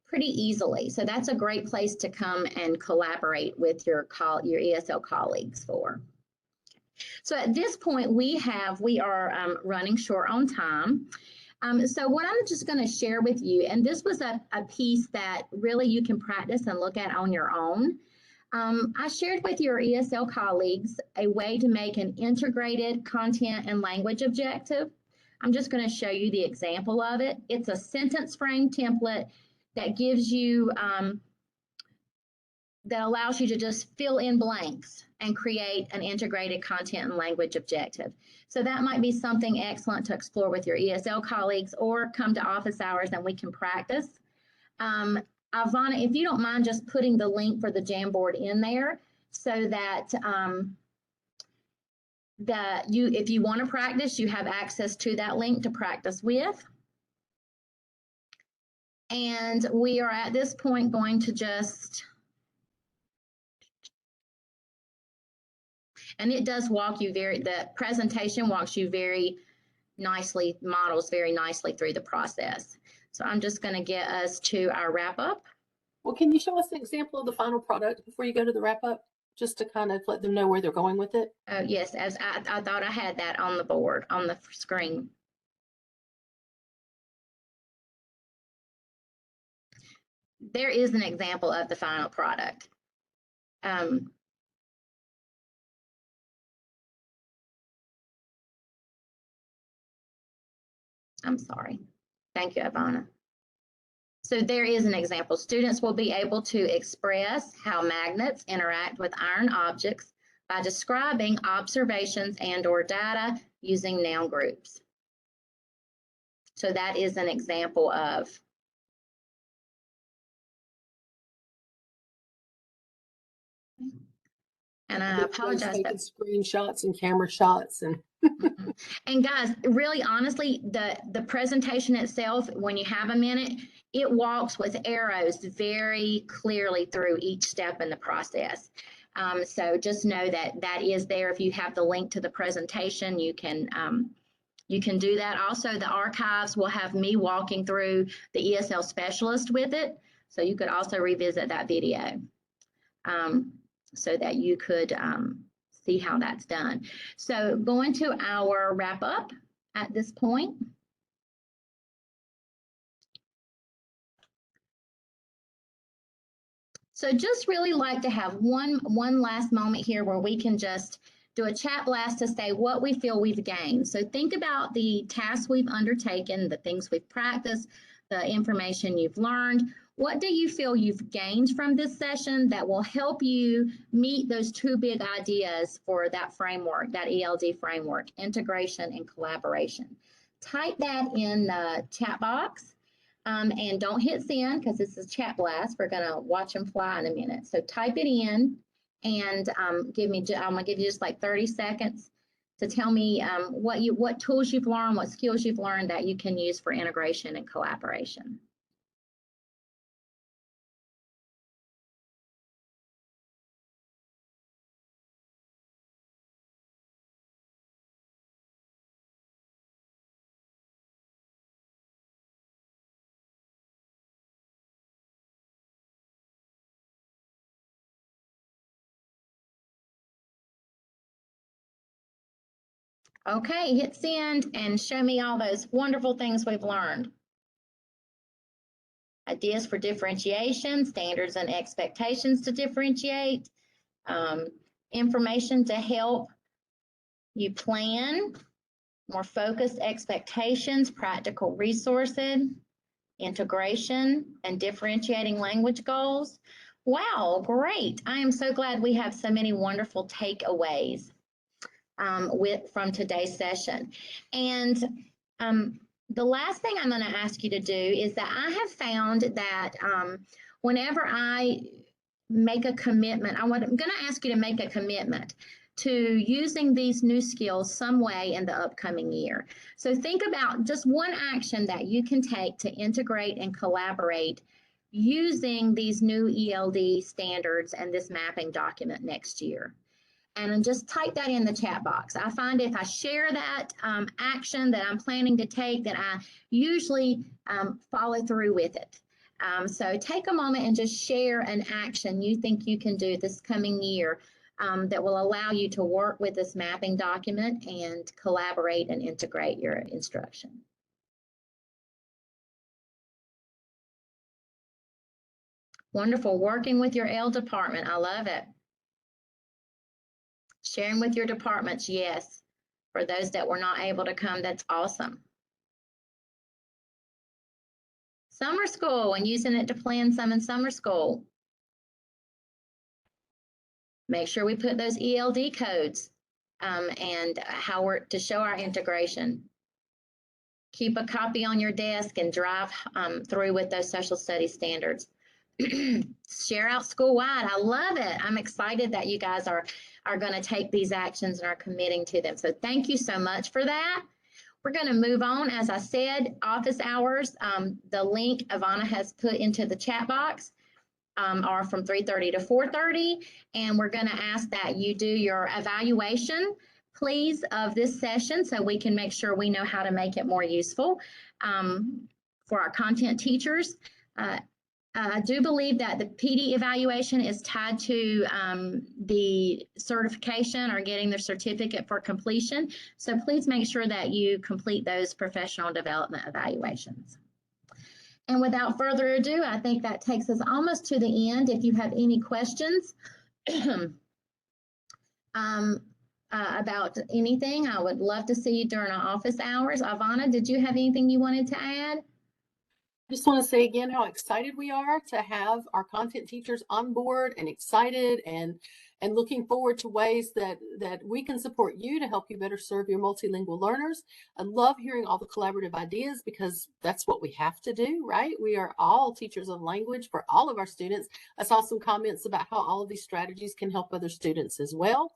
pretty easily. So that's a great place to come and collaborate with your ESL colleagues for. So at this point, we are running short on time. So what I'm just going to share with you, and this was a piece that really you can practice and look at on your own. I shared with your ESL colleagues a way to make an integrated content and language objective. I'm just going to show you the example of it. It's a sentence frame template that gives you, that allows you to just fill in blanks and create an integrated content and language objective. So that might be something excellent to explore with your ESL colleagues, or come to office hours and we can practice. Ivana, if you don't mind just putting the link for the Jamboard in there so that if you want to practice, you have access to that link to practice with. And we are at this point going to just, and it does walk you the presentation walks you very nicely, models very nicely through the process. So I'm just going to get us to our wrap up. Well, can you show us an example of the final product before you go to the wrap up, just to kind of let them know where they're going with it? Yes, as I thought I had that on the board, on the screen. There is an example of the final product. I'm sorry. Thank you, Ivana. So there is an example. Students will be able to express how magnets interact with iron objects by describing observations and/or data using noun groups. So that is an example of. And I apologize. Taking screenshots and camera shots and. And guys, really honestly, the presentation itself, when you have a minute, it walks with arrows very clearly through each step in the process. So just know that that is there. If you have the link to the presentation, you can do that. Also, the archives will have me walking through the ESL specialist with it. So you could also revisit that video so that you could see how that's done. So going to our wrap up at this point. So just really like to have one last moment here where we can just do a chat blast to say what we feel we've gained. So think about the tasks we've undertaken, the things we've practiced, the information you've learned. What do you feel you've gained from this session that will help you meet those two big ideas for that framework, that ELD framework, integration and collaboration? Type that in the chat box. And don't hit send because this is chat blast. We're going to watch them fly in a minute. So type it in and I'm going to give you just like 30 seconds to tell me what tools you've learned, what skills you've learned that you can use for integration and collaboration. Okay, hit send and show me all those wonderful things we've learned. Ideas for differentiation, standards and expectations to differentiate, information to help you plan, more focused expectations, practical resources, integration, and differentiating language goals. Wow, great. I am so glad we have so many wonderful takeaways from today's session. And the last thing I'm going to ask you to do is that I have found that whenever I make a commitment, I'm going to ask you to make a commitment to using these new skills some way in the upcoming year. So think about just one action that you can take to integrate and collaborate using these new ELD standards and this mapping document next year. And just type that in the chat box. I find if I share that action that I'm planning to take, that I usually follow through with it. So take a moment and just share an action you think you can do this coming year that will allow you to work with this mapping document and collaborate and integrate your instruction. Wonderful. Working with your Eld department. I love it. Sharing with your departments, yes. For those that were not able to come, that's awesome. Summer school and using it to plan some in summer school. Make sure we put those ELD codes and how we're to show our integration. Keep a copy on your desk and drive through with those social studies standards. Share out school-wide. I love it. I'm excited that you guys are going to take these actions and are committing to them. So thank you so much for that. We're going to move on. As I said, office hours, the link Ivana has put into the chat box are from 3:30 to 4:30. And we're going to ask that you do your evaluation, please, of this session so we can make sure we know how to make it more useful for our content teachers. I do believe that the PD evaluation is tied to the certification or getting the certificate for completion. So please make sure that you complete those professional development evaluations. And without further ado, I think that takes us almost to the end. If you have any questions about anything, I would love to see you during our office hours. Ivana, did you have anything you wanted to add? I just want to say again how excited we are to have our content teachers on board and excited and looking forward to ways that we can support you to help you better serve your multilingual learners. I love hearing all the collaborative ideas because that's what we have to do, right? We are all teachers of language for all of our students. I saw some comments about how all of these strategies can help other students as well.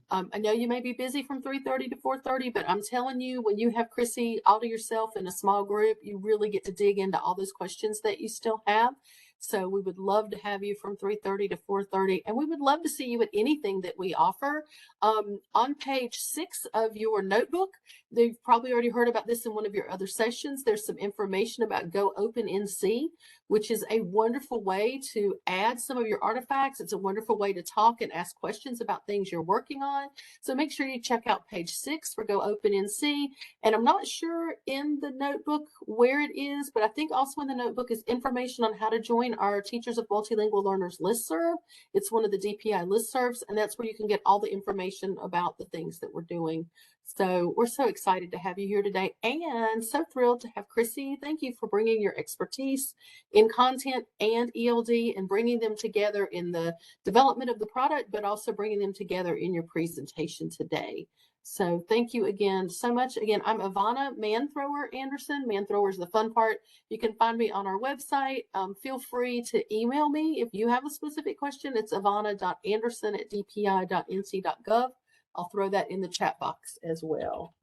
I know you may be busy from 3:30 to 4:30, but I'm telling you, when you have Chrissy all to yourself in a small group, you really get to dig into all those questions that you still have. So we would love to have you from 3:30 to 4:30, and we would love to see you at anything that we offer. On page 6 of your notebook, they've probably already heard about this in one of your other sessions. There's some information about Go Open NC, which is a wonderful way to add some of your artifacts. It's a wonderful way to talk and ask questions about things you're working on. So make sure you check out page 6 for Go Open NC. And I'm not sure in the notebook where it is, but I think also in the notebook is information on how to join our Teachers of Multilingual Learners listserv. It's one of the DPI listservs, and that's where you can get all the information about the things that we're doing. So we're so excited to have you here today, and so thrilled to have Chrissy. Thank you for bringing your expertise in content and ELD and bringing them together in the development of the product, but also bringing them together in your presentation today. So thank you again so much. Again, I'm Ivana Manthrower Anderson. Manthrower is the fun part. You can find me on our website. Feel free to email me if you have a specific question. It's ivana.anderson@dpi.nc.gov. I'll throw that in the chat box as well.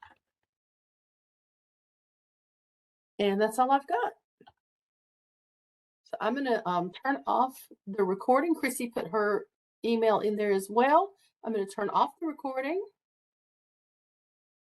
And that's all I've got. So I'm going to turn off the recording. Chrissy put her email in there as well. I'm going to turn off the recording.